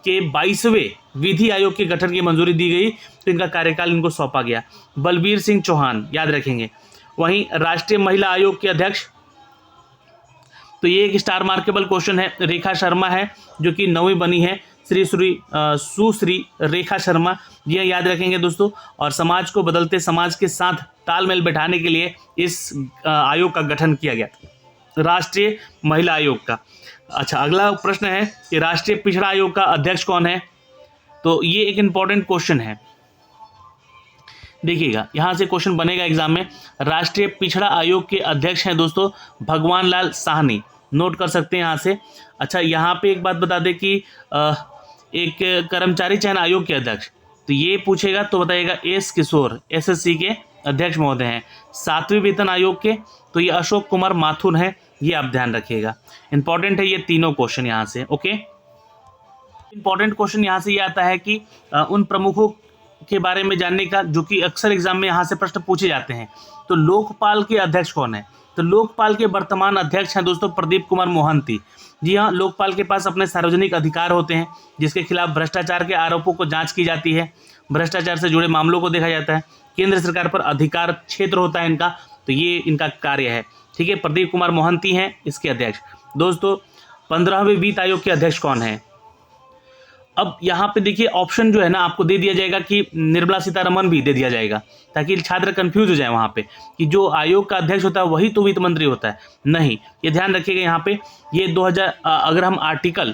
के 22वें विधि आयोग के गठन की मंजूरी दी गई, तो इनका कार्यकाल इनको सौंपा गया। बलबीर सिंह चौहान, याद रखेंगे। वहीं राष्ट्रीय महिला आयोग के अध्यक्ष, तो ये एक स्टार मार्केबल क्वेश्चन है, रेखा शर्मा है, जो कि 9वीं बनी है, सुश्री रेखा शर्मा, यह याद रखेंगे दोस्तों। और समाज को बदलते समाज के साथ तालमेल बैठाने के लिए इस आयोग का गठन किया गया, राष्ट्रीय महिला आयोग का। अच्छा, अगला प्रश्न है कि राष्ट्रीय पिछड़ा आयोग का अध्यक्ष कौन है, तो ये एक इंपॉर्टेंट क्वेश्चन है, देखिएगा, यहाँ से क्वेश्चन बनेगा एग्जाम में। राष्ट्रीय पिछड़ा आयोग के अध्यक्ष हैं दोस्तों भगवान लाल साहनी, नोट कर सकते हैं यहाँ से। अच्छा, यहाँ पे एक बात बता दें कि एक कर्मचारी चयन आयोग के अध्यक्ष, तो ये पूछेगा तो बताइएगा एस किशोर, एसएससी के अध्यक्ष महोदय हैं। 7वें वेतन आयोग के, तो ये अशोक कुमार माथुर हैं, ये आप ध्यान रखिएगा, इंपॉर्टेंट है ये तीनों क्वेश्चन यहाँ से। ओके, इंपॉर्टेंट क्वेश्चन यहाँ से ये आता है कि उन प्रमुखों के बारे में जानने का, जो कि अक्सर एग्जाम में यहाँ से प्रश्न पूछे जाते हैं। तो लोकपाल के अध्यक्ष कौन है, तो लोकपाल के वर्तमान अध्यक्ष हैं दोस्तों प्रदीप कुमार मोहंती। जी हाँ, लोकपाल के पास अपने सार्वजनिक अधिकार होते हैं, जिसके खिलाफ भ्रष्टाचार के आरोपों को जांच की जाती है, भ्रष्टाचार से जुड़े मामलों को देखा जाता है, केंद्र सरकार पर अधिकार क्षेत्र होता है इनका, तो ये इनका कार्य है, ठीक है। प्रदीप कुमार मोहंती हैं इसके अध्यक्ष। दोस्तों 15वें वित्त आयोग के अध्यक्ष कौन है, अब यहाँ पे देखिए ऑप्शन जो है ना आपको दे दिया जाएगा कि निर्मला सीतारमन भी दे दिया जाएगा, ताकि छात्र कंफ्यूज हो जाए वहाँ पे कि जो आयोग का अध्यक्ष होता है वही तो वित्त मंत्री होता है, नहीं, ये ध्यान रखिएगा। यहाँ पे ये 2000 अगर हम आर्टिकल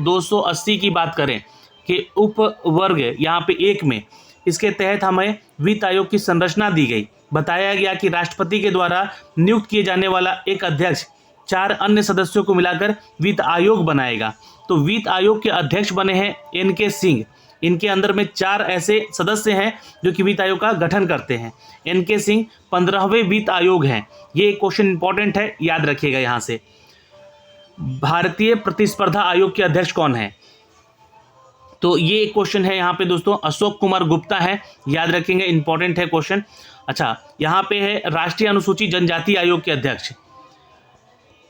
280 की बात करें कि उपवर्ग यहाँ पे 1 में, इसके तहत हमें वित्त आयोग की संरचना दी गई, बताया गया कि राष्ट्रपति के द्वारा नियुक्त किए जाने वाला एक अध्यक्ष 4 अन्य सदस्यों को मिलाकर वित्त आयोग बनाएगा। तो वित्त आयोग के अध्यक्ष बने हैं एनके सिंह, इनके अंदर में 4 ऐसे सदस्य हैं जो कि वित्त आयोग का गठन करते हैं। एनके सिंह 15वें वित्त आयोग हैं, ये क्वेश्चन इंपॉर्टेंट है, याद रखिएगा। यहाँ से भारतीय प्रतिस्पर्धा आयोग के अध्यक्ष कौन है, तो ये एक क्वेश्चन है यहाँ पे दोस्तों, अशोक कुमार गुप्ता है, याद रखेंगे, इंपॉर्टेंट है क्वेश्चन। अच्छा, यहाँ पे है राष्ट्रीय अनुसूचित जनजाति आयोग के अध्यक्ष,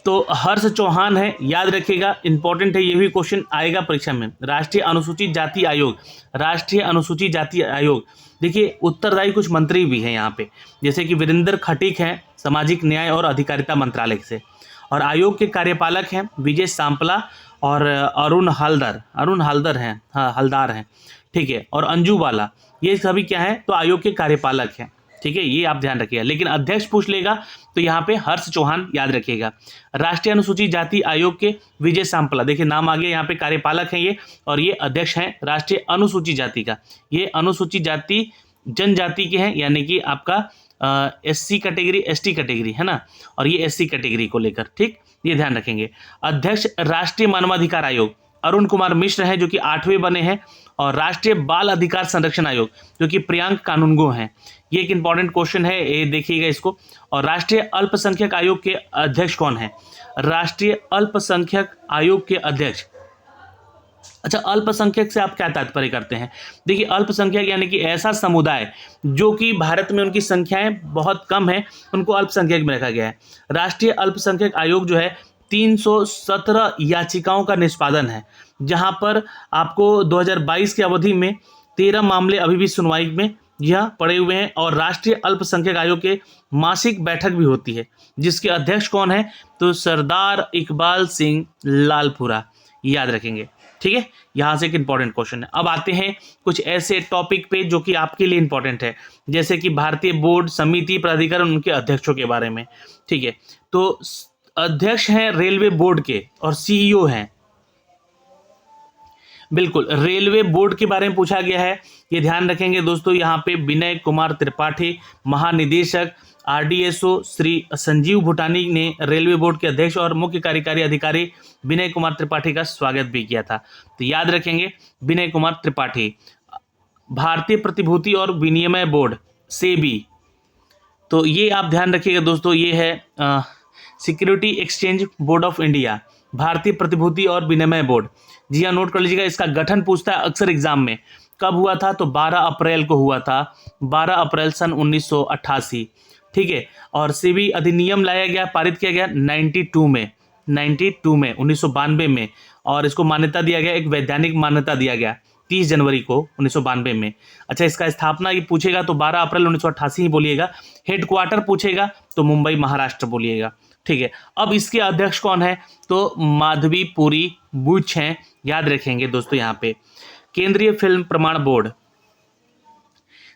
तो हर्ष चौहान है, याद रखिएगा, इंपॉर्टेंट है, ये भी क्वेश्चन आएगा परीक्षा में। राष्ट्रीय अनुसूचित जाति आयोग, राष्ट्रीय अनुसूचित जाति आयोग, देखिए उत्तरदायी कुछ मंत्री भी हैं यहाँ पे, जैसे कि वीरेंद्र खटीक हैं सामाजिक न्याय और अधिकारिता मंत्रालय से, और आयोग के कार्यपालक हैं विजय सांपला और अरुण हल्दर हैं, हाँ हलदार हैं, ठीक है, और अंजू बाला, ये सभी क्या है, तो आयोग के कार्यपालक हैं, ठीक है, ये आप ध्यान रखिएगा। लेकिन अध्यक्ष पूछ लेगा तो यहाँ पे हर्ष चौहान याद रखिएगा। राष्ट्रीय अनुसूचित जाति आयोग के विजय सांपला, देखिए नाम आ गया, यहाँ पे कार्यपालक हैं ये, और ये अध्यक्ष हैं राष्ट्रीय अनुसूचित जाति का। ये अनुसूचित जाति जनजाति के हैं, यानी कि आपका एससी कैटेगरी एसटी कैटेगरी है ना, और ये एससी कैटेगरी को लेकर, ठीक, ये ध्यान रखेंगे। अध्यक्ष राष्ट्रीय मानवाधिकार आयोग अरुण कुमार मिश्र हैं, जो कि 8वें बने हैं, और राष्ट्रीय बाल अधिकार संरक्षण आयोग जो कि प्रियांक कानूनगो हैं। ये एक इंपॉर्टेंट क्वेश्चन है, ये देखिएगा इसको। और राष्ट्रीय अल्पसंख्यक आयोग के अध्यक्ष कौन है? राष्ट्रीय अल्पसंख्यक आयोग के अध्यक्ष, अच्छा, अल्पसंख्यक से आप क्या तात्पर्य करते हैं? देखिए, अल्पसंख्यक यानी कि ऐसा समुदाय जो कि भारत में उनकी संख्याएं बहुत कम है, उनको अल्पसंख्यक में रखा गया है। राष्ट्रीय अल्पसंख्यक आयोग जो है 317 याचिकाओं का निष्पादन है, जहां पर आपको 2022 की अवधि में 13 मामले अभी भी सुनवाई में यह पड़े हुए हैं। और राष्ट्रीय अल्पसंख्यक आयोग के मासिक बैठक भी होती है, जिसके अध्यक्ष कौन है? तो सरदार इकबाल सिंह लालपुरा, याद रखेंगे, ठीक है। यहां से एक इंपॉर्टेंट क्वेश्चन है। अब आते हैं कुछ ऐसे टॉपिक पे जो कि आपके लिए इंपॉर्टेंट है, जैसे कि भारतीय बोर्ड समिति प्राधिकरण, उनके अध्यक्षों के बारे में, ठीक है। तो अध्यक्ष हैं रेलवे बोर्ड के और सीईओ हैं, बिल्कुल रेलवे बोर्ड के बारे में पूछा गया है, ये ध्यान रखेंगे दोस्तों। यहाँ पे विनय कुमार त्रिपाठी, महानिदेशक आरडीएसओ श्री संजीव भूटानी ने रेलवे बोर्ड के अध्यक्ष और मुख्य कार्यकारी अधिकारी विनय कुमार त्रिपाठी का स्वागत भी किया था, तो याद रखेंगे विनय कुमार त्रिपाठी। भारतीय प्रतिभूति और विनिमय बोर्ड सेबी, तो ये आप ध्यान रखिएगा दोस्तों, ये है security exchange board of India, भारतीय प्रतिभूति और विनिमय बोर्ड। जी हाँ, नोट कर लीजिएगा, इसका गठन पूछता है अक्सर एग्जाम में, कब हुआ था? तो 12 अप्रैल को हुआ था, 12 अप्रैल सन 1988, ठीक है। और सेबी अधिनियम लाया गया, पारित किया गया 92 में 1992 में, और इसको मान्यता दिया गया, एक वैधानिक मान्यता दिया गया 30 जनवरी को 1992 में। अच्छा, इसका स्थापना ये पूछेगा तो 12 अप्रैल 1988 ही बोलिएगा। हेडक्वार्टर पूछेगा तो मुंबई महाराष्ट्र बोलिएगा, ठीक है। अब इसके अध्यक्ष कौन है? तो माधवीपुरी बुच हैं, याद रखेंगे दोस्तों। यहाँ पे केंद्रीय फिल्म प्रमाण बोर्ड,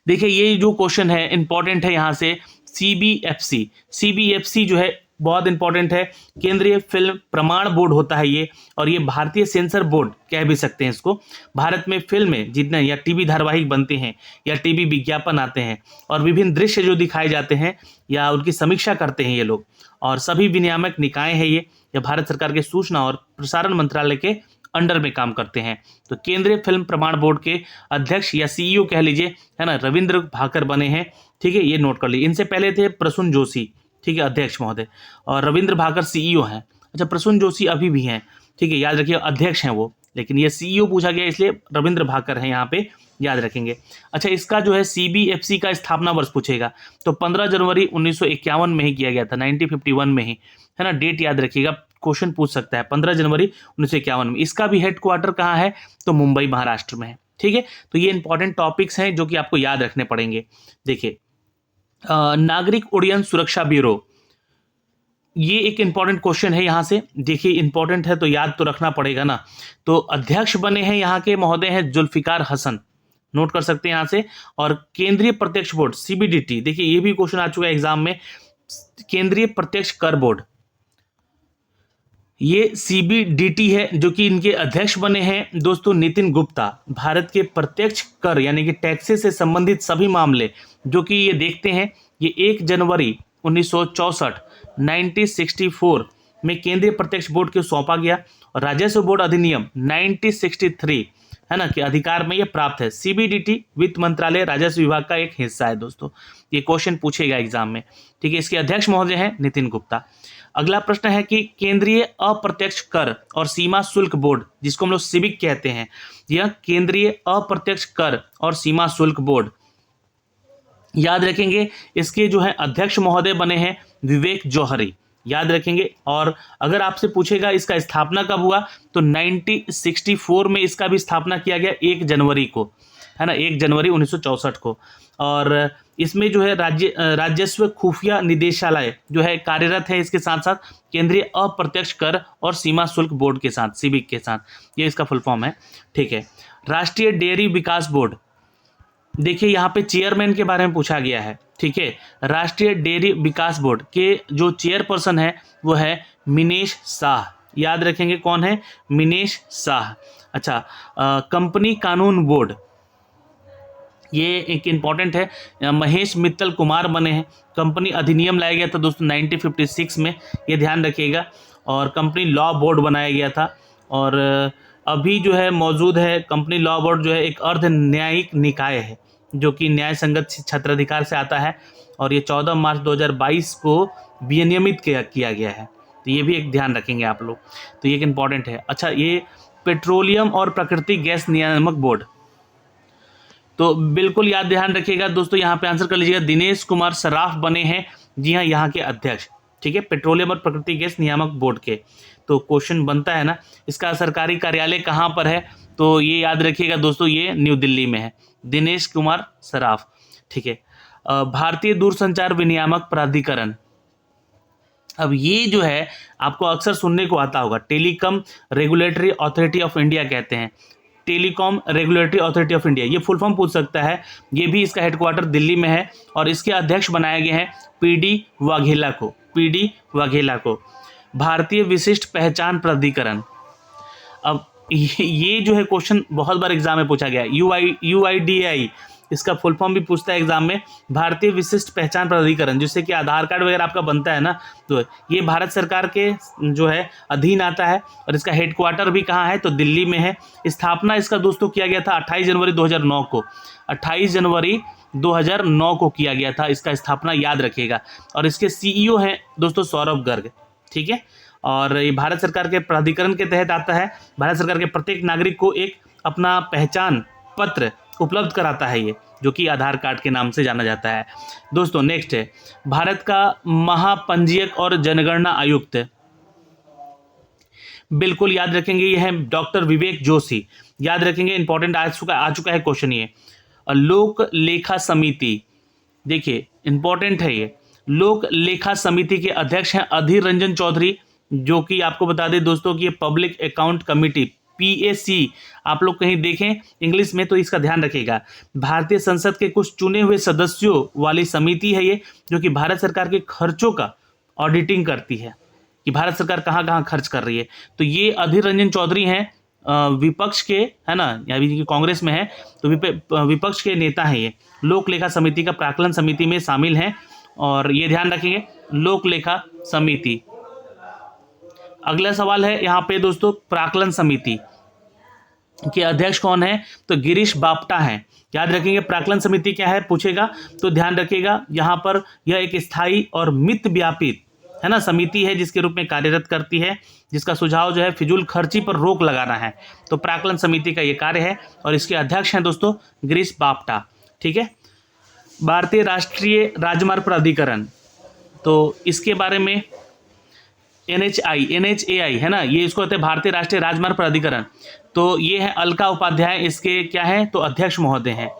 देखिए ये जो क्वेश्चन है इंपॉर्टेंट है, यहाँ से सीबीएफसी जो है बहुत इंपॉर्टेंट है। केंद्रीय फिल्म प्रमाण बोर्ड होता है ये, और ये भारतीय सेंसर बोर्ड कह भी सकते हैं इसको। भारत में फिल्में जितने या टीवी धारावाहिक बनते हैं या टीवी विज्ञापन आते हैं और विभिन्न दृश्य जो दिखाए जाते हैं या उनकी समीक्षा करते हैं ये लोग, और सभी विनियामक निकाय है ये भारत सरकार के सूचना और प्रसारण मंत्रालय के अंडर में काम करते हैं। तो केंद्रीय फिल्म प्रमाण बोर्ड के अध्यक्ष या सीईओ कह लीजिए, है ना, रविंद्र भाकर बने हैं, ठीक है, ये नोट कर लीजिए। इनसे पहले थे प्रसून जोशी, ठीक है, अध्यक्ष महोदय, और रविंद्र भाकर सीईओ हैं। अच्छा, प्रसून जोशी अभी भी हैं, ठीक है, याद रखिए, अध्यक्ष हैं वो, लेकिन ये सीईओ पूछा गया इसलिए रविंद्र भाकर हैं यहाँ पे, याद रखेंगे। अच्छा, इसका जो है सीबीएफसी का स्थापना वर्ष पूछेगा तो 15 जनवरी 1951 में ही किया गया था, 1951 में ही, है ना, डेट याद रखिएगा, क्वेश्चन पूछ सकता है, 15 जनवरी 1951 में। इसका भी हेडक्वार्टर कहाँ है? तो मुंबई महाराष्ट्र में है, ठीक है। तो ये इंपॉर्टेंट टॉपिक्स हैं जो कि आपको याद रखने पड़ेंगे। देखिए, नागरिक उड्डयन सुरक्षा ब्यूरो, ये एक इंपॉर्टेंट क्वेश्चन है, यहाँ से देखिए इंपॉर्टेंट है तो याद तो रखना पड़ेगा ना। तो अध्यक्ष बने हैं यहाँ के महोदय हैं जुल्फिकार हसन, नोट कर सकते हैं यहाँ से। और केंद्रीय प्रत्यक्ष बोर्ड सीबीडीटी, देखिए ये भी क्वेश्चन आ चुका है एग्जाम में, केंद्रीय प्रत्यक्ष कर बोर्ड, ये सीबीडीटी है, जो कि इनके अध्यक्ष बने हैं दोस्तों नितिन गुप्ता। भारत के प्रत्यक्ष कर यानी कि टैक्सेस से संबंधित सभी मामले जो कि ये देखते हैं, ये 1 जनवरी 1964 1964 में केंद्रीय प्रत्यक्ष बोर्ड को सौंपा गया, और राजस्व बोर्ड अधिनियम 1963, है ना, के अधिकार में ये प्राप्त है। सीबीडीटी वित्त मंत्रालय राजस्व विभाग का एक हिस्सा है दोस्तों, ये क्वेश्चन पूछेगा एग्जाम में, ठीक है। इसके अध्यक्ष महोदय हैं नितिन गुप्ता। अगला प्रश्न है कि केंद्रीय अप्रत्यक्ष कर और सीमा शुल्क बोर्ड, जिसको हम लोग सिबिक कहते हैं, यह केंद्रीय अप्रत्यक्ष कर और सीमा शुल्क बोर्ड, याद रखेंगे इसके जो है अध्यक्ष महोदय बने हैं विवेक जौहरी, याद रखेंगे। और अगर आपसे पूछेगा इसका स्थापना कब हुआ, तो 1964 में इसका भी स्थापना किया गया 1 जनवरी को, है ना, 1 जनवरी 1964 को। और इसमें जो है राजस्व खुफिया निदेशालय जो है कार्यरत है, इसके साथ साथ केंद्रीय अप्रत्यक्ष कर और सीमा शुल्क बोर्ड के साथ, सिबिक के साथ, ये इसका फुल फॉर्म है, ठीक है। राष्ट्रीय डेयरी विकास बोर्ड, देखिए यहाँ पे चेयरमैन के बारे में पूछा गया है, ठीक है। राष्ट्रीय डेयरी विकास बोर्ड के जो चेयरपर्सन है वो है मिनेश शाह, याद रखेंगे कौन है, मिनेश शाह। अच्छा, कंपनी कानून बोर्ड, ये एक इम्पॉर्टेंट है, महेश मित्तल कुमार बने हैं। कंपनी अधिनियम लाया गया था दोस्तों 1956 में, ये ध्यान रखिएगा। और कंपनी लॉ बोर्ड बनाया गया था, और अभी जो है मौजूद है कंपनी लॉ बोर्ड जो है एक अर्ध न्यायिक निकाय है, जो कि न्याय संगत छत्राधिकार से आता है, और ये 14 मार्च 2022 को विनियमित किया गया है, तो ये भी एक ध्यान रखेंगे आप लोग, तो ये एक इम्पॉर्टेंट है। अच्छा, ये पेट्रोलियम और प्राकृतिक गैस नियामक बोर्ड, तो बिल्कुल याद ध्यान रखिएगा दोस्तों, यहाँ पे आंसर कर लीजिएगा, दिनेश कुमार सराफ बने हैं, जी हाँ, यहाँ के अध्यक्ष, ठीक है, पेट्रोलियम और प्राकृतिक गैस नियामक बोर्ड के। तो क्वेश्चन बनता है ना, इसका सरकारी कार्यालय कहाँ पर है, तो ये याद रखिएगा दोस्तों, ये न्यू दिल्ली में है, दिनेश कुमार सराफ, ठीक है। भारतीय दूरसंचार विनियामक प्राधिकरण, अब ये जो है आपको अक्सर सुनने को आता होगा, telecom regulatory authority of India कहते हैं, telecom regulatory authority of India, ये फुल फॉर्म पूछ सकता है। ये भी इसका हेडक्वार्टर दिल्ली में है, और इसके अध्यक्ष बनाए गए हैं पीडी वाघेला को। भारतीय विशिष्ट पहचान प्राधिकरण, अब ये जो है क्वेश्चन बहुत बार एग्जाम में पूछा गया है, UIDAI, इसका फुल फॉर्म भी पूछता है एग्जाम में, भारतीय विशिष्ट पहचान प्राधिकरण, जिससे कि आधार कार्ड वगैरह आपका बनता है ना, तो ये भारत सरकार के जो है अधीन आता है, और इसका हेडक्वार्टर भी कहाँ है, तो दिल्ली में है। स्थापना इसका दोस्तों किया गया था 28 जनवरी 2009 को, 28 जनवरी 2009 को किया गया था इसका स्थापना, याद रखिएगा। और इसके CEO हैं दोस्तों सौरभ गर्ग, ठीक है। और ये भारत सरकार के प्राधिकरण के तहत आता है, भारत सरकार के प्रत्येक नागरिक को एक अपना पहचान पत्र उपलब्ध कराता है ये, जो कि आधार कार्ड के नाम से जाना जाता है। दोस्तों नेक्स्ट है भारत का महापंजीयक और जनगणना आयुक्त, बिल्कुल याद रखेंगे, ये है डॉक्टर विवेक जोशी, याद रखेंगे, इंपॉर्टेंट आ चुका है क्वेश्चन ये। लोक लेखा समिति, देखिए इंपॉर्टेंट है ये, लोक लेखा समिति के अध्यक्ष हैं अधीर रंजन चौधरी, जो कि आपको बता दें दोस्तों कि ये पब्लिक अकाउंट कमिटी PAC आप लोग कहीं देखें इंग्लिश में तो इसका ध्यान रखिएगा। भारतीय संसद के कुछ चुने हुए सदस्यों वाली समिति है ये, जो कि भारत सरकार के खर्चों का ऑडिटिंग करती है कि भारत सरकार कहाँ कहाँ खर्च कर रही है। तो ये अधीर रंजन चौधरी हैं विपक्ष के, है ना, अभी कांग्रेस में है, तो विपक्ष के नेता हैं ये, लोक लेखा समिति का प्राक्कलन समिति में शामिल हैं, और ये ध्यान रखेंगे लोक लेखा समिति। अगला सवाल है यहाँ पे दोस्तों, प्राक्कलन समिति के अध्यक्ष कौन है, तो गिरीश बापटा हैं, याद रखेंगे। प्राक्कलन समिति क्या है पूछेगा तो ध्यान रखिएगा, यहाँ पर यह एक स्थायी और मित व्यापित, है ना, समिति है जिसके रूप में कार्यरत करती है, जिसका सुझाव जो है फिजूल खर्ची पर रोक लगाना है। तो प्राक्कलन समिति का ये कार्य है, और इसके अध्यक्ष हैं दोस्तों गिरीश बापटा, ठीक है। भारतीय राष्ट्रीय राजमार्ग प्राधिकरण, तो इसके बारे में NHAI है ना, ये इसको कहते हैं भारतीय राष्ट्रीय राजमार्ग प्राधिकरण। तो ये है अलका उपाध्याय, इसके क्या है, तो अध्यक्ष महोदय हैं।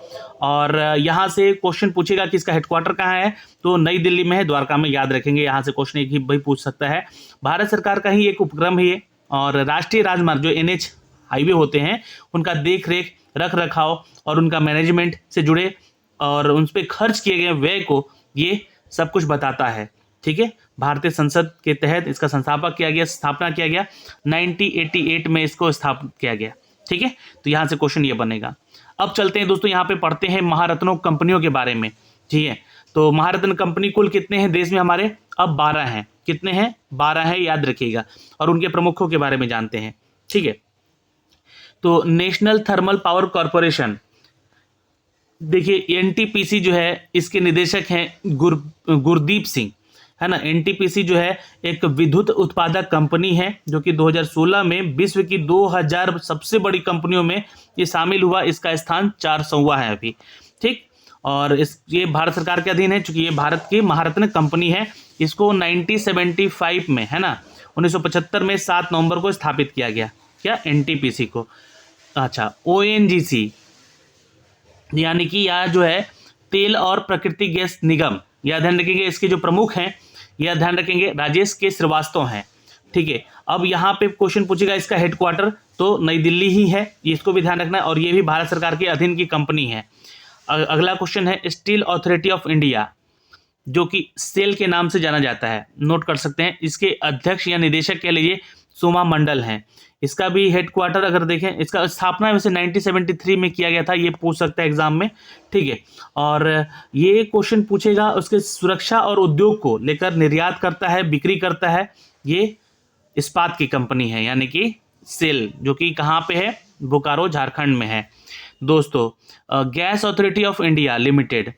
और यहाँ से क्वेश्चन पूछेगा कि इसका हेडक्वार्टर कहाँ है, तो नई दिल्ली में है, द्वारका में, याद रखेंगे। यहाँ से क्वेश्चन एक ही भाई पूछ सकता है, भारत सरकार का ही एक उपक्रम है ये, और राष्ट्रीय राजमार्ग जो NH हाईवे होते हैं उनका देख रेख रख रखाव और उनका मैनेजमेंट से जुड़े और उन पर खर्च किए गए व्यय को ये सब कुछ बताता है, ठीक है। भारतीय संसद के तहत इसका स्थापना किया गया 1988 में इसको स्थापित किया गया, ठीक है। तो यहाँ से क्वेश्चन ये बनेगा। अब चलते हैं दोस्तों, यहाँ पे पढ़ते हैं महारत्नों कंपनियों के बारे में, ठीक है। तो महारत्न कंपनी कुल कितने हैं देश में हमारे, अब 12 हैं, कितने हैं, 12 हैं, याद रखिएगा। और उनके प्रमुखों के बारे में जानते हैं, ठीक है। तो नेशनल थर्मल पावर कॉरपोरेशन, देखिए NTPC जो है इसके निदेशक हैं गुरदीप सिंह, है ना। एनटीपीसी जो है एक विद्युत उत्पादक कंपनी है जो कि 2016 में विश्व की 2000 सबसे बड़ी कंपनियों में ये शामिल हुआ। इसका स्थान 400वां है अभी, ठीक। और ये भारत सरकार के अधीन है, चूंकि ये भारत की महारत्न कंपनी है। इसको 1975 में, है ना, 1975 में 7 नवंबर को स्थापित किया गया, क्या, एनटीपीसी को। अच्छा, ओएनजीसी यानी कि यह जो है तेल और प्राकृतिक गैस निगम, यह ध्यान रखेंगे, इसके जो प्रमुख हैं यह ध्यान रखेंगे राजेश के श्रीवास्तव हैं, ठीक है। अब यहाँ पे क्वेश्चन पूछेगा इसका हेडक्वार्टर तो नई दिल्ली ही है, इसको भी ध्यान रखना है, और ये भी भारत सरकार के अधीन की कंपनी है। अगला क्वेश्चन है स्टील अथॉरिटी ऑफ इंडिया, जो कि सेल के नाम से जाना जाता है, नोट कर सकते हैं। इसके अध्यक्ष या निदेशक कह लीजिए सोमा मंडल हैं। इसका भी हेडक्वार्टर अगर देखें, इसका स्थापना वैसे 1973 में किया गया था, ये पूछ सकता है एग्जाम में, ठीक है। और ये क्वेश्चन पूछेगा उसके सुरक्षा और उद्योग को लेकर निर्यात करता है, बिक्री करता है, ये इस्पात की कंपनी है, यानी कि सेल, जो कि कहाँ पे है, बोकारो झारखंड में है। दोस्तों gas authority of India limited,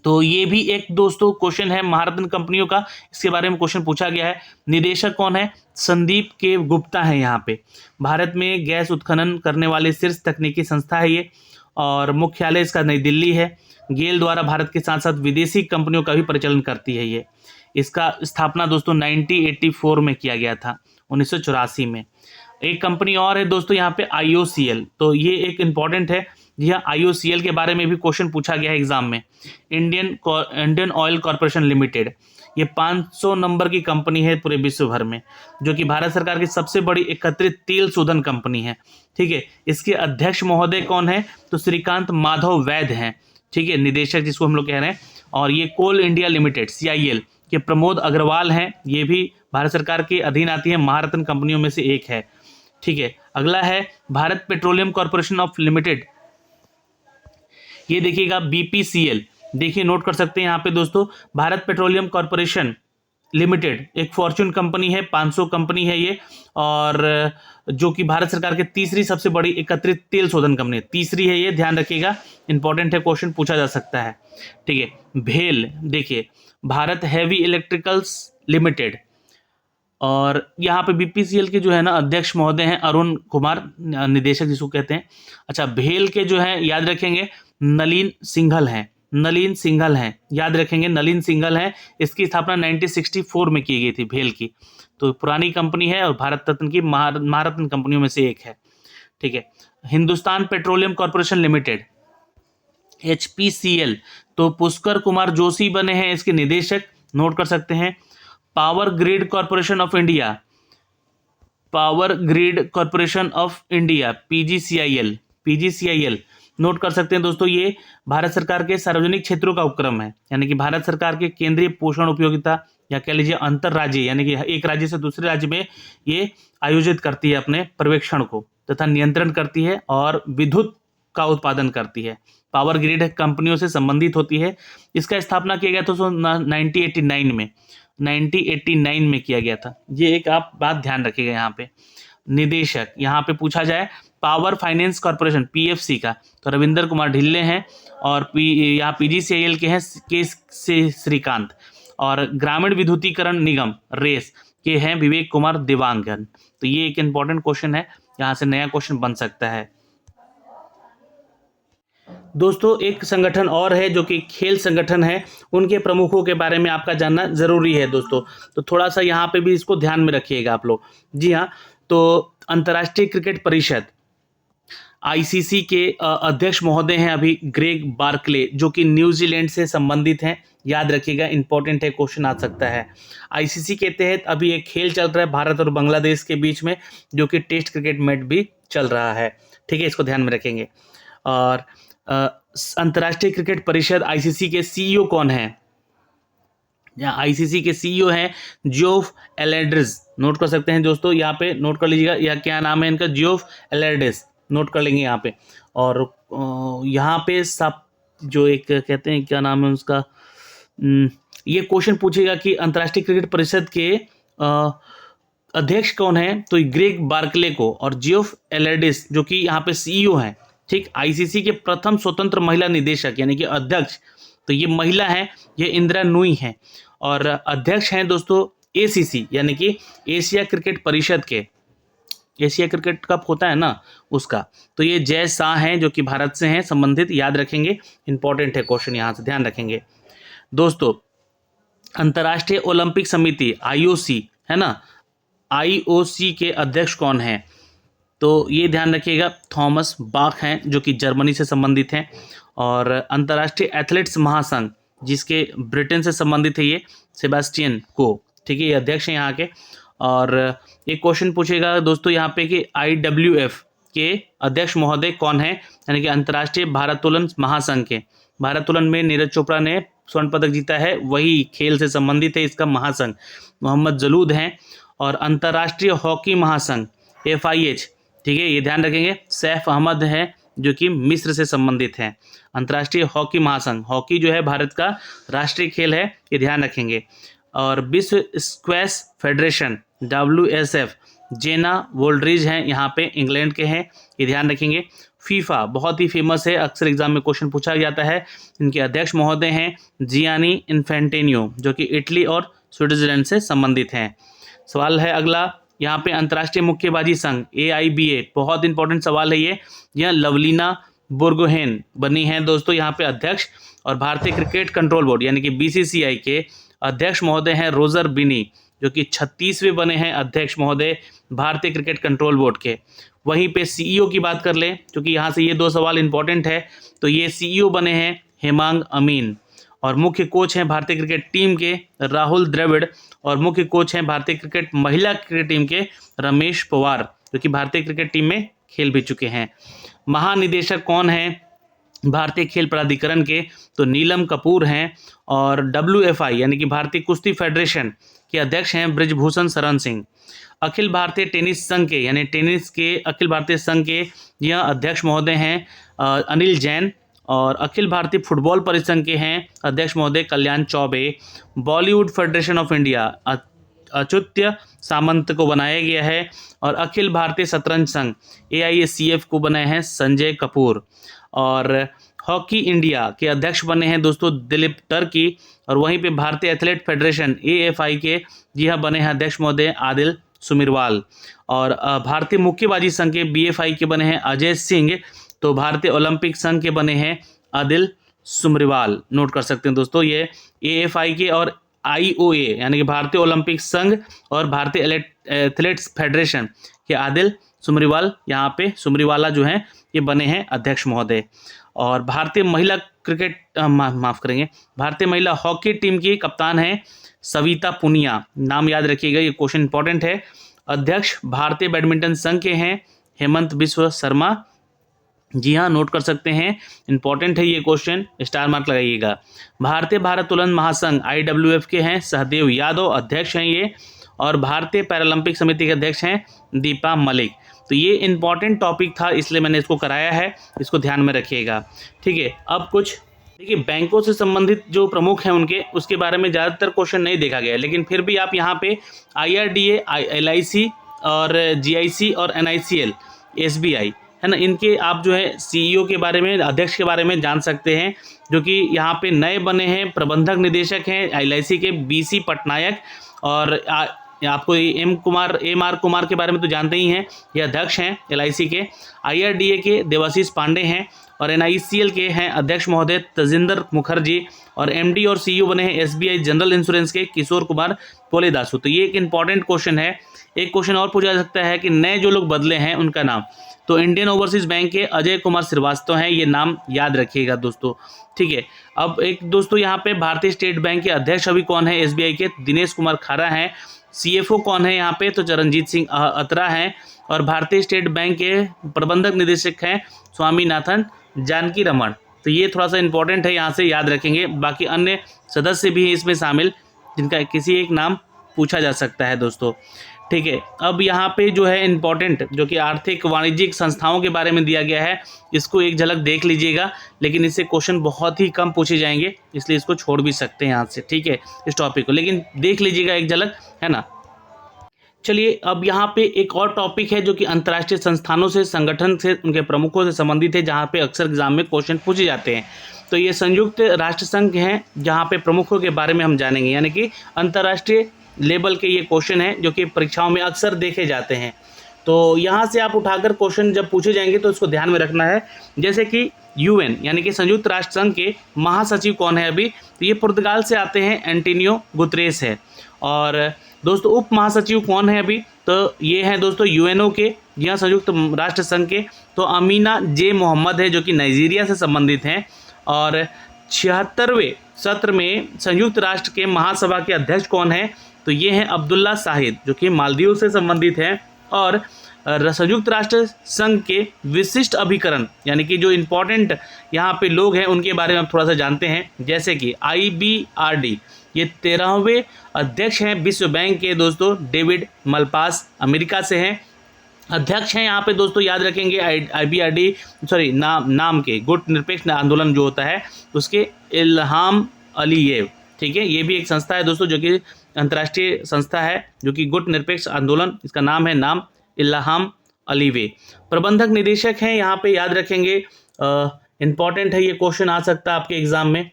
तो ये भी एक दोस्तों क्वेश्चन है महारत्न कंपनियों का, इसके बारे में क्वेश्चन पूछा गया है। निदेशक कौन है, संदीप के गुप्ता है यहाँ पे। भारत में गैस उत्खनन करने वाले शीर्ष तकनीकी संस्था है ये, और मुख्यालय इसका नई दिल्ली है। गेल द्वारा भारत के साथ साथ विदेशी कंपनियों का भी परिचालन करती है ये। इसका स्थापना दोस्तों 1984 में किया गया था, 1984 में। एक कंपनी और है दोस्तों यहाँ पे IOCL, तो ये एक इंपॉर्टेंट है। यह IOCL के बारे में भी क्वेश्चन पूछा गया है एग्जाम में। इंडियन ऑयल कॉर्पोरेशन लिमिटेड, ये 500 नंबर की कंपनी है पूरे विश्व भर में, जो कि भारत सरकार की सबसे बड़ी एकत्रित तेल शोधन कंपनी है, ठीक है। इसके अध्यक्ष महोदय कौन है, तो श्रीकांत माधव वैद्य हैं, ठीक है, निदेशक जिसको हम लोग कह रहे हैं। और ये कोल इंडिया लिमिटेड CIL के प्रमोद अग्रवाल हैं, ये भी भारत सरकार के अधीन आती है, महारत्न कंपनियों में से एक है, ठीक है। अगला है Bharat petroleum corporation of limited, ये देखिएगा BPCL, देखिए नोट कर सकते हैं यहाँ पे दोस्तों। भारत पेट्रोलियम कॉर्पोरेशन लिमिटेड एक फॉर्च्यून कंपनी है, 500 कंपनी है ये, और जो कि भारत सरकार के तीसरी सबसे बड़ी एकत्रित तेल शोधन कंपनी है, तीसरी है ये, ध्यान रखिएगा, इंपॉर्टेंट है, क्वेश्चन पूछा जा सकता है, ठीक है। भेल, देखिए भारत हैवी इलेक्ट्रिकल्स लिमिटेड, और यहाँ पे BPCL के जो है ना अध्यक्ष महोदय हैं अरुण कुमार, निदेशक जिसको कहते हैं। अच्छा, भेल के जो है याद रखेंगे नलिन सिंघल हैं, नलिन सिंघल हैं, याद रखेंगे नलिन सिंघल हैं। इसकी स्थापना 1964 में की गई थी भेल की, तो पुरानी कंपनी है और भारत रत्न की महारत्न कंपनियों में से एक है, ठीक है। Hindustan petroleum corporation limited HPCL, तो पुष्कर कुमार जोशी बने हैं इसके निदेशक, नोट कर सकते हैं। Power grid corporation of India, power grid corporation of India PGCIL, note कर सकते हैं दोस्तों। ये भारत सरकार के सार्वजनिक क्षेत्रों का उपक्रम है, यानी कि भारत सरकार के केंद्रीय पोषण उपयोगिता, या कह लीजिए अंतर राज्य, यानी कि एक राज्य से दूसरे राज्य में ये आयोजित करती है अपने पर्यवेक्षण को, तथा नियंत्रण करती है और विद्युत का उत्पादन करती है। पावर ग्रिड कंपनियों से संबंधित होती है। इसका स्थापना किया गया था 1989 में किया गया था। ये एक आप बात ध्यान रखिएगा यहाँ पे। निदेशक यहाँ पे पूछा जाए पावर फाइनेंस कॉर्पोरेशन PFC का, तो रविंदर कुमार ढिल्ले हैं, और यहाँ PGCIL के हैं के से श्रीकांत, और ग्रामीण विद्युतीकरण निगम रेस के हैं विवेक कुमार देवांगन। तो ये एक इंपॉर्टेंट क्वेश्चन है, यहाँ से नया क्वेश्चन बन सकता है। दोस्तों एक संगठन और है जो कि खेल संगठन है, उनके प्रमुखों के बारे में आपका जानना जरूरी है दोस्तों, तो थोड़ा सा यहाँ पे भी इसको ध्यान में रखिएगा आप लोग। जी हाँ, तो अंतर्राष्ट्रीय क्रिकेट परिषद ICC के अध्यक्ष महोदय हैं अभी ग्रेग बार्कले, जो कि न्यूजीलैंड से संबंधित हैं, याद रखिएगा, इंपॉर्टेंट है, क्वेश्चन आ सकता है। ICC के तहत अभी एक खेल चल रहा है भारत और बांग्लादेश के बीच में, जो कि टेस्ट क्रिकेट मैच भी चल रहा है, ठीक है, इसको ध्यान में रखेंगे। और अंतर्राष्ट्रीय क्रिकेट परिषद ICC के CEO कौन है, यहाँ ICC के CEO हैं जियोफ एलर्डिस, नोट कर सकते हैं दोस्तों, यहाँ पे नोट कर लीजिएगा, या क्या नाम है इनका, जियोफ एलर्डिस, नोट कर लेंगे यहाँ पे। और यहाँ पे सब जो एक कहते हैं, क्या नाम है उसका, ये क्वेश्चन पूछेगा कि अंतर्राष्ट्रीय क्रिकेट परिषद के अध्यक्ष कौन है, तो ग्रेग बार्कले को, और जियोफ एलर्डिस जो कि यहाँ पे CEO हैं, ठीक। ICC के प्रथम स्वतंत्र महिला निदेशक यानी कि अध्यक्ष, तो ये महिला है, ये इंदिरा नूई हैं। और अध्यक्ष हैं दोस्तों ACC यानी कि एशिया क्रिकेट परिषद के, एशिया क्रिकेट कप होता है ना उसका। तो ये जय शाह हैं जो कि भारत से हैं संबंधित, याद रखेंगे, इंपॉर्टेंट है क्वेश्चन, यहाँ से ध्यान रखेंगे दोस्तों। अंतर्राष्ट्रीय ओलंपिक समिति IOC है ना, IOC के अध्यक्ष कौन हैं? तो ये ध्यान रखिएगा, थॉमस बाख हैं जो कि जर्मनी से संबंधित हैं। और अंतर्राष्ट्रीय एथलेट्स महासंघ जिसके ब्रिटेन से संबंधित है, ये सेबास्टियन को, ठीक है, ये अध्यक्ष हैं यहाँ के। और एक क्वेश्चन पूछेगा दोस्तों यहाँ पे कि IWF के अध्यक्ष महोदय कौन है, यानी कि अंतर्राष्ट्रीय भारोत्तोलन महासंघ के। भारोत्तोलन में नीरज चोपड़ा ने स्वर्ण पदक जीता है, वही खेल से संबंधित है इसका महासंघ, मोहम्मद जलूद हैं। और अंतर्राष्ट्रीय हॉकी महासंघ FIH, ठीक है, ये ध्यान रखेंगे, सैफ अहमद है जो कि मिस्र से संबंधित हैं। अंतर्राष्ट्रीय हॉकी महासंघ, हॉकी जो है भारत का राष्ट्रीय खेल है, ये ध्यान रखेंगे। और विश्व स्क्वैश फेडरेशन WSF, जेना वोल्ड्रिज हैं, यहाँ पे इंग्लैंड के हैं, ये ध्यान रखेंगे। फीफा बहुत ही फेमस है, अक्सर एग्जाम में क्वेश्चन पूछा जाता है, इनके अध्यक्ष महोदय हैं जियानी इन्फेंटिनो जो कि इटली और स्विट्जरलैंड से संबंधित हैं। सवाल है अगला, यहाँ पे अंतर्राष्ट्रीय मुक्केबाजी संघ AIBA, बहुत इंपॉर्टेंट सवाल है ये, यह लवलीना बुर्गोहेन बनी है दोस्तों यहाँ पे अध्यक्ष। और भारतीय क्रिकेट कंट्रोल बोर्ड यानी कि BCCI के अध्यक्ष महोदय हैं रोजर बिनी जो कि 36वें बने हैं अध्यक्ष महोदय भारतीय क्रिकेट कंट्रोल बोर्ड के। वहीं पे CEO की बात कर लें, क्योंकि यहाँ से ये 2 सवाल इंपॉर्टेंट है, तो ये CEO बने हैं हेमांग अमीन। और मुख्य कोच हैं भारतीय क्रिकेट टीम के राहुल द्रविड़। और मुख्य कोच हैं भारतीय क्रिकेट महिला क्रिकेट टीम के रमेश पवार जो कि भारतीय क्रिकेट टीम में खेल भी चुके हैं। महानिदेशक कौन है भारतीय खेल प्राधिकरण के? तो नीलम कपूर हैं। और WFI यानी कि भारतीय कुश्ती फेडरेशन के अध्यक्ष हैं ब्रिजभूषण शरण सिंह। अखिल भारतीय टेनिस संघ के यानी टेनिस के अखिल भारतीय संघ के यह अध्यक्ष महोदय हैं अनिल जैन। और अखिल भारतीय फुटबॉल परिसंघ के हैं अध्यक्ष महोदय Kalyan Chaubey. Bollywood federation of India Achyuta Samanta को बनाया गया है। और अखिल भारतीय शतरंज संघ AISCF को बनाए हैं संजय कपूर। और हॉकी इंडिया के अध्यक्ष बने हैं दोस्तों दिलीप टर्की। और वहीं पे भारतीय एथलेट फेडरेशन AFI के जी हाँ बने हैं अध्यक्ष महोदय आदिल सुमिरवाल। और भारतीय मुक्केबाजी संघ के BFI के बने हैं अजय सिंह। तो भारतीय ओलंपिक संघ के बने हैं आदिल सुमरिवाल, नोट कर सकते हैं दोस्तों। ये AFI के और IOA यानी कि भारतीय ओलंपिक संघ और भारतीय एथलेट्स फेडरेशन के आदिल सुमरिवाल, यहाँ पे सुमरिवाला जो हैं ये बने हैं अध्यक्ष महोदय। और भारतीय महिला क्रिकेट माफ करेंगे भारतीय महिला हॉकी टीम की कप्तान है सविता पुनिया, नाम याद रखिएगा, ये क्वेश्चन इंपॉर्टेंट है। अध्यक्ष भारतीय बैडमिंटन संघ के हैं हेमंत बिश्व शर्मा, जी हाँ नोट कर सकते हैं, इंपॉर्टेंट है ये क्वेश्चन, स्टार मार्क लगाइएगा। भारतीय भारोत्तोलन महासंघ IWF के हैं सहदेव यादव, अध्यक्ष हैं ये। और भारतीय पैरालंपिक समिति के अध्यक्ष हैं दीपा मलिक। तो ये इंपॉर्टेंट टॉपिक था इसलिए मैंने इसको कराया है, इसको ध्यान में रखिएगा, ठीक है। अब कुछ देखिए बैंकों से संबंधित जो प्रमुख हैं उनके उसके बारे में ज़्यादातर क्वेश्चन नहीं देखा गया है, लेकिन फिर भी आप यहाँ पे IRDA, LIC और GIC और NICL, SBI है ना, इनके आप जो है CEO के बारे में, अध्यक्ष के बारे में जान सकते हैं, जो कि यहाँ पे नए बने हैं। प्रबंधक निदेशक हैं LIC के BC पटनायक। और आपको MR कुमार के बारे में तो जानते ही हैं, ये अध्यक्ष हैं LIC के। IRDA के देवाशीष पांडे हैं। और NICL के हैं अध्यक्ष महोदय तजिंदर मुखर्जी। और MD और CEO बने हैं SBI जनरल इंश्योरेंस के किशोर कुमार पोलेदासु। तो ये एक इंपॉर्टेंट क्वेश्चन है। एक क्वेश्चन और पूछा जा सकता है कि नए जो लोग बदले हैं उनका नाम, तो इंडियन ओवरसीज बैंक के अजय कुमार श्रीवास्तव हैं, ये नाम याद रखिएगा दोस्तों, ठीक है। अब एक दोस्तों यहाँ पे भारतीय स्टेट बैंक के अध्यक्ष अभी कौन है SBI के? दिनेश कुमार खारा हैं। CFO कौन है यहाँ पे? तो चरणजीत सिंह अत्रा हैं। और भारतीय स्टेट बैंक के प्रबंधक निदेशक हैं स्वामीनाथन जानकी रमन। तो ये थोड़ा सा इंपॉर्टेंट है, यहाँ से याद रखेंगे। बाकी अन्य सदस्य भी हैं इसमें शामिल जिनका किसी एक नाम पूछा जा सकता है दोस्तों, ठीक है। अब यहाँ पे जो है इंपॉर्टेंट जो कि आर्थिक वाणिज्यिक संस्थाओं के बारे में दिया गया है, इसको एक झलक देख लीजिएगा, लेकिन इससे क्वेश्चन बहुत ही कम पूछे जाएंगे इसलिए इसको छोड़ भी सकते हैं यहाँ से, ठीक है, इस टॉपिक को, लेकिन देख लीजिएगा एक झलक, है ना। चलिए अब यहाँ पे एक और टॉपिक है जो कि अंतर्राष्ट्रीय संस्थानों से, संगठन से, उनके प्रमुखों से संबंधित है, जहाँ पे अक्सर एग्जाम में क्वेश्चन पूछे जाते हैं। तो ये संयुक्त राष्ट्र संघ हैं जहाँ पे प्रमुखों के बारे में हम जानेंगे, यानी कि अंतर्राष्ट्रीय लेवल के ये क्वेश्चन हैं जो कि परीक्षाओं में अक्सर देखे जाते हैं। तो यहाँ से आप उठाकर क्वेश्चन जब पूछे जाएंगे तो इसको ध्यान में रखना है। जैसे कि यूएन यानी कि संयुक्त राष्ट्र संघ के महासचिव कौन है अभी, तो ये पुर्तगाल से आते हैं, एंटोनियो गुतरेस है। और दोस्तों उप महासचिव कौन है अभी, तो ये हैं दोस्तों यूएनओ के, यहाँ संयुक्त राष्ट्र संघ के, तो अमीना जे मोहम्मद है जो कि नाइजीरिया से संबंधित हैं। और 76वें सत्र में संयुक्त राष्ट्र के महासभा के अध्यक्ष कौन है, तो ये हैं अब्दुल्ला शाहिद जो कि मालदीव से संबंधित हैं। और संयुक्त राष्ट्र संघ के विशिष्ट अभिकरण यानी कि जो इम्पोर्टेंट यहाँ पे लोग हैं उनके बारे में हम थोड़ा सा जानते हैं। जैसे कि IBRD ये 13वें अध्यक्ष हैं विश्व बैंक के दोस्तों, डेविड मलपास अमेरिका से हैं, अध्यक्ष हैं यहाँ पे दोस्तों। याद रखेंगे IBRD नाम के गुट निरपेक्ष आंदोलन जो होता है उसके इल्हाम अलीयेव, ठीक है, ये भी एक संस्था है दोस्तों जो कि अंतर्राष्ट्रीय संस्था है जो कि गुट निरपेक्ष आंदोलन, इसका नाम है इल्हाम अलीवे। प्रबंधक निदेशक हैं यहाँ पे, याद रखेंगे, इंपॉर्टेंट है, ये क्वेश्चन आ सकता है आपके एग्जाम में।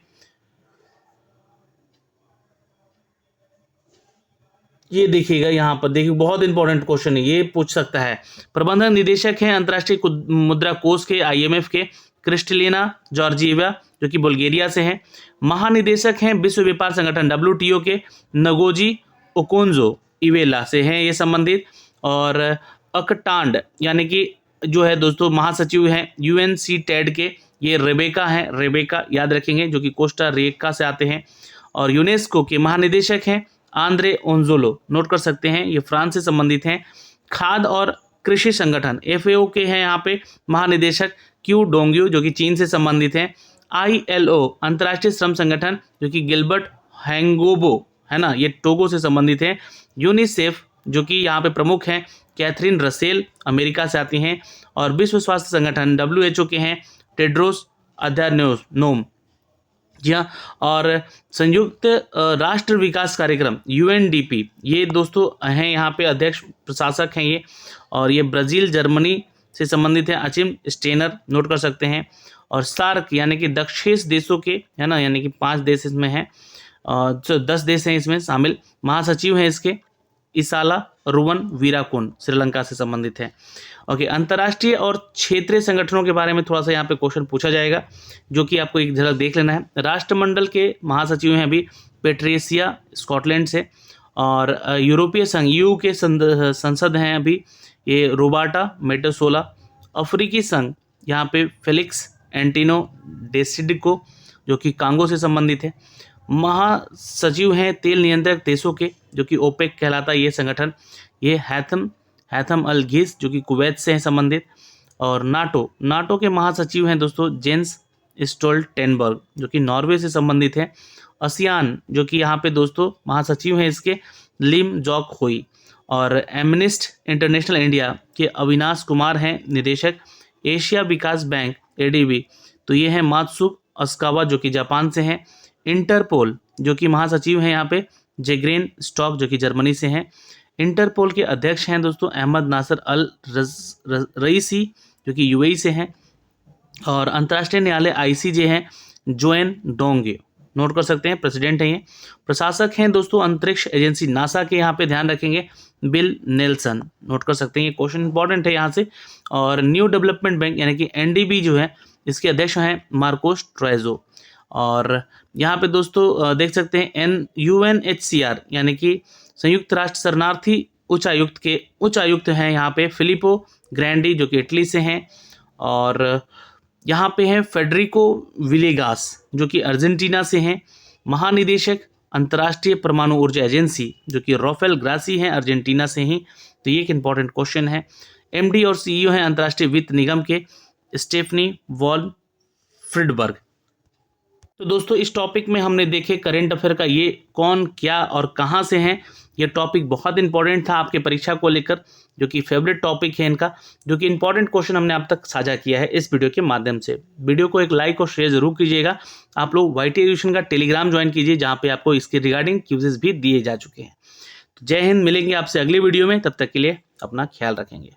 ये देखिएगा यहाँ पर, देखिए बहुत इंपॉर्टेंट क्वेश्चन है, ये पूछ सकता है। प्रबंधक निदेशक हैं अंतर्राष्ट्रीय मुद्रा कोष के, IMF के, क्रिस्टलिना जॉर्जिएवा जो कि बुल्गारिया से हैं। महानिदेशक हैं विश्व व्यापार संगठन WTO के, नगोजी ओकोंजो इवेला से हैं ये संबंधित। और अकटांड यानी कि जो है दोस्तों महासचिव हैं UNCTAD के, ये रेबेका हैं, रेबेका याद रखेंगे, जो कि कोस्टा रिका से आते हैं। और यूनेस्को के महानिदेशक हैं आंद्रे ओंजोलो, नोट कर सकते हैं, ये फ्रांस से संबंधित हैं। खाद्य और कृषि संगठन FAO के हैं यहाँ पे महानिदेशक क्यू डोंग्यू जो कि चीन से संबंधित हैं। ILO अंतर्राष्ट्रीय श्रम संगठन जो कि गिलबर्ट हैंगोबो है ना, ये टोगो से संबंधित हैं। यूनिसेफ जो कि यहाँ पे प्रमुख हैं कैथरीन रसेल, अमेरिका से आती हैं। और विश्व स्वास्थ्य संगठन WHO के हैं टेड्रोस अधानोम, जी हाँ। और संयुक्त राष्ट्र विकास कार्यक्रम UNDP ये दोस्तों हैं यहाँ पे अध्यक्ष प्रशासक हैं ये, और ये ब्राज़ील जर्मनी से संबंधित हैं, अचिम स्टेनर, नोट कर सकते हैं। और सार्क यानी कि दक्षिण देशों के है ना, यानी कि 5 देश इसमें हैं, 10 देश हैं इसमें शामिल। महासचिव हैं इसके इसाला रुवन वीराकुन, श्रीलंका से संबंधित है। ओके, अंतर्राष्ट्रीय और क्षेत्रीय संगठनों के बारे में थोड़ा सा यहाँ पे क्वेश्चन पूछा जाएगा जो कि आपको एक झलक देख लेना है। राष्ट्रमंडल के महासचिव हैं अभी पेट्रेसिया स्कॉटलैंड से। और यूरोपीय संघ EU के संसद हैं अभी ये रोबार्टा मेटोसोला। अफ्रीकी संघ यहाँ पे फेलिक्स एंटिनो डेसिडिको जो कि कांगो से संबंधित है। महासचिव हैं तेल नियंत्रक देशों के जो कि OPEC कहलाता है ये संगठन, ये हैथम अल घीस जो कि कुवैत से हैं संबंधित। और नाटो के महासचिव हैं दोस्तों जेंस स्टोल्टेनबर्ग जो कि नॉर्वे से संबंधित हैं। आसियान जो कि यहाँ पे दोस्तों महासचिव हैं इसके लिम जॉक होई। और एमनेस्ट इंटरनेशनल इंडिया के अविनाश कुमार हैं निदेशक। एशिया विकास बैंक ADB तो ये हैं मात्सुक अस्कावा जो कि जापान से हैं। इंटरपोल जो कि महासचिव हैं यहाँ पे जेग्रेन स्टॉक जो कि जर्मनी से हैं। इंटरपोल के अध्यक्ष हैं दोस्तों अहमद नासर अल रईसी जो कि UAE से हैं। और अंतर्राष्ट्रीय न्यायालय ICJ हैं जोएन डोंगे, नोट कर सकते हैं, प्रेसिडेंट हैं ये। प्रशासक हैं दोस्तों अंतरिक्ष एजेंसी NASA के, यहाँ पे ध्यान रखेंगे बिल नेल्सन, नोट कर सकते हैं, ये क्वेश्चन इंपॉर्टेंट है यहाँ से। और न्यू डेवलपमेंट बैंक यानी कि NDB जो है इसके अध्यक्ष हैं मार्कोस ट्रेजो। और यहाँ पे दोस्तों देख सकते हैं UNHCR यानी कि संयुक्त राष्ट्र शरणार्थी उच्चायुक्त के उच्चायुक्त हैं यहाँ पे फिलिपो ग्रैंडी जो कि इटली से हैं। और यहाँ पे हैं फेडरिको विलेगास जो कि अर्जेंटीना से हैं। महानिदेशक अंतर्राष्ट्रीय परमाणु ऊर्जा एजेंसी जो कि राफेल ग्रासी हैं अर्जेंटीना से ही, तो ये एक इंपॉर्टेंट क्वेश्चन है। MD और CEO हैं अंतर्राष्ट्रीय वित्त निगम के स्टेफनी वॉल फ्रिडबर्ग। तो दोस्तों इस टॉपिक में हमने देखे करंट अफेयर का ये कौन क्या और कहाँ से हैं, ये टॉपिक बहुत इंपॉर्टेंट था आपके परीक्षा को लेकर, जो कि फेवरेट टॉपिक है इनका, जो कि इंपॉर्टेंट क्वेश्चन हमने अब तक साझा किया है इस वीडियो के माध्यम से। वीडियो को एक लाइक और शेयर जरूर कीजिएगा। आप लोग YT एजुकेशन का टेलीग्राम ज्वाइन कीजिए जहाँ पे आपको इसके रिगार्डिंग क्विज़ेस भी दिए जा चुके हैं। जय हिंद, मिलेंगे आपसे अगली वीडियो में, तब तक के लिए अपना ख्याल रखेंगे।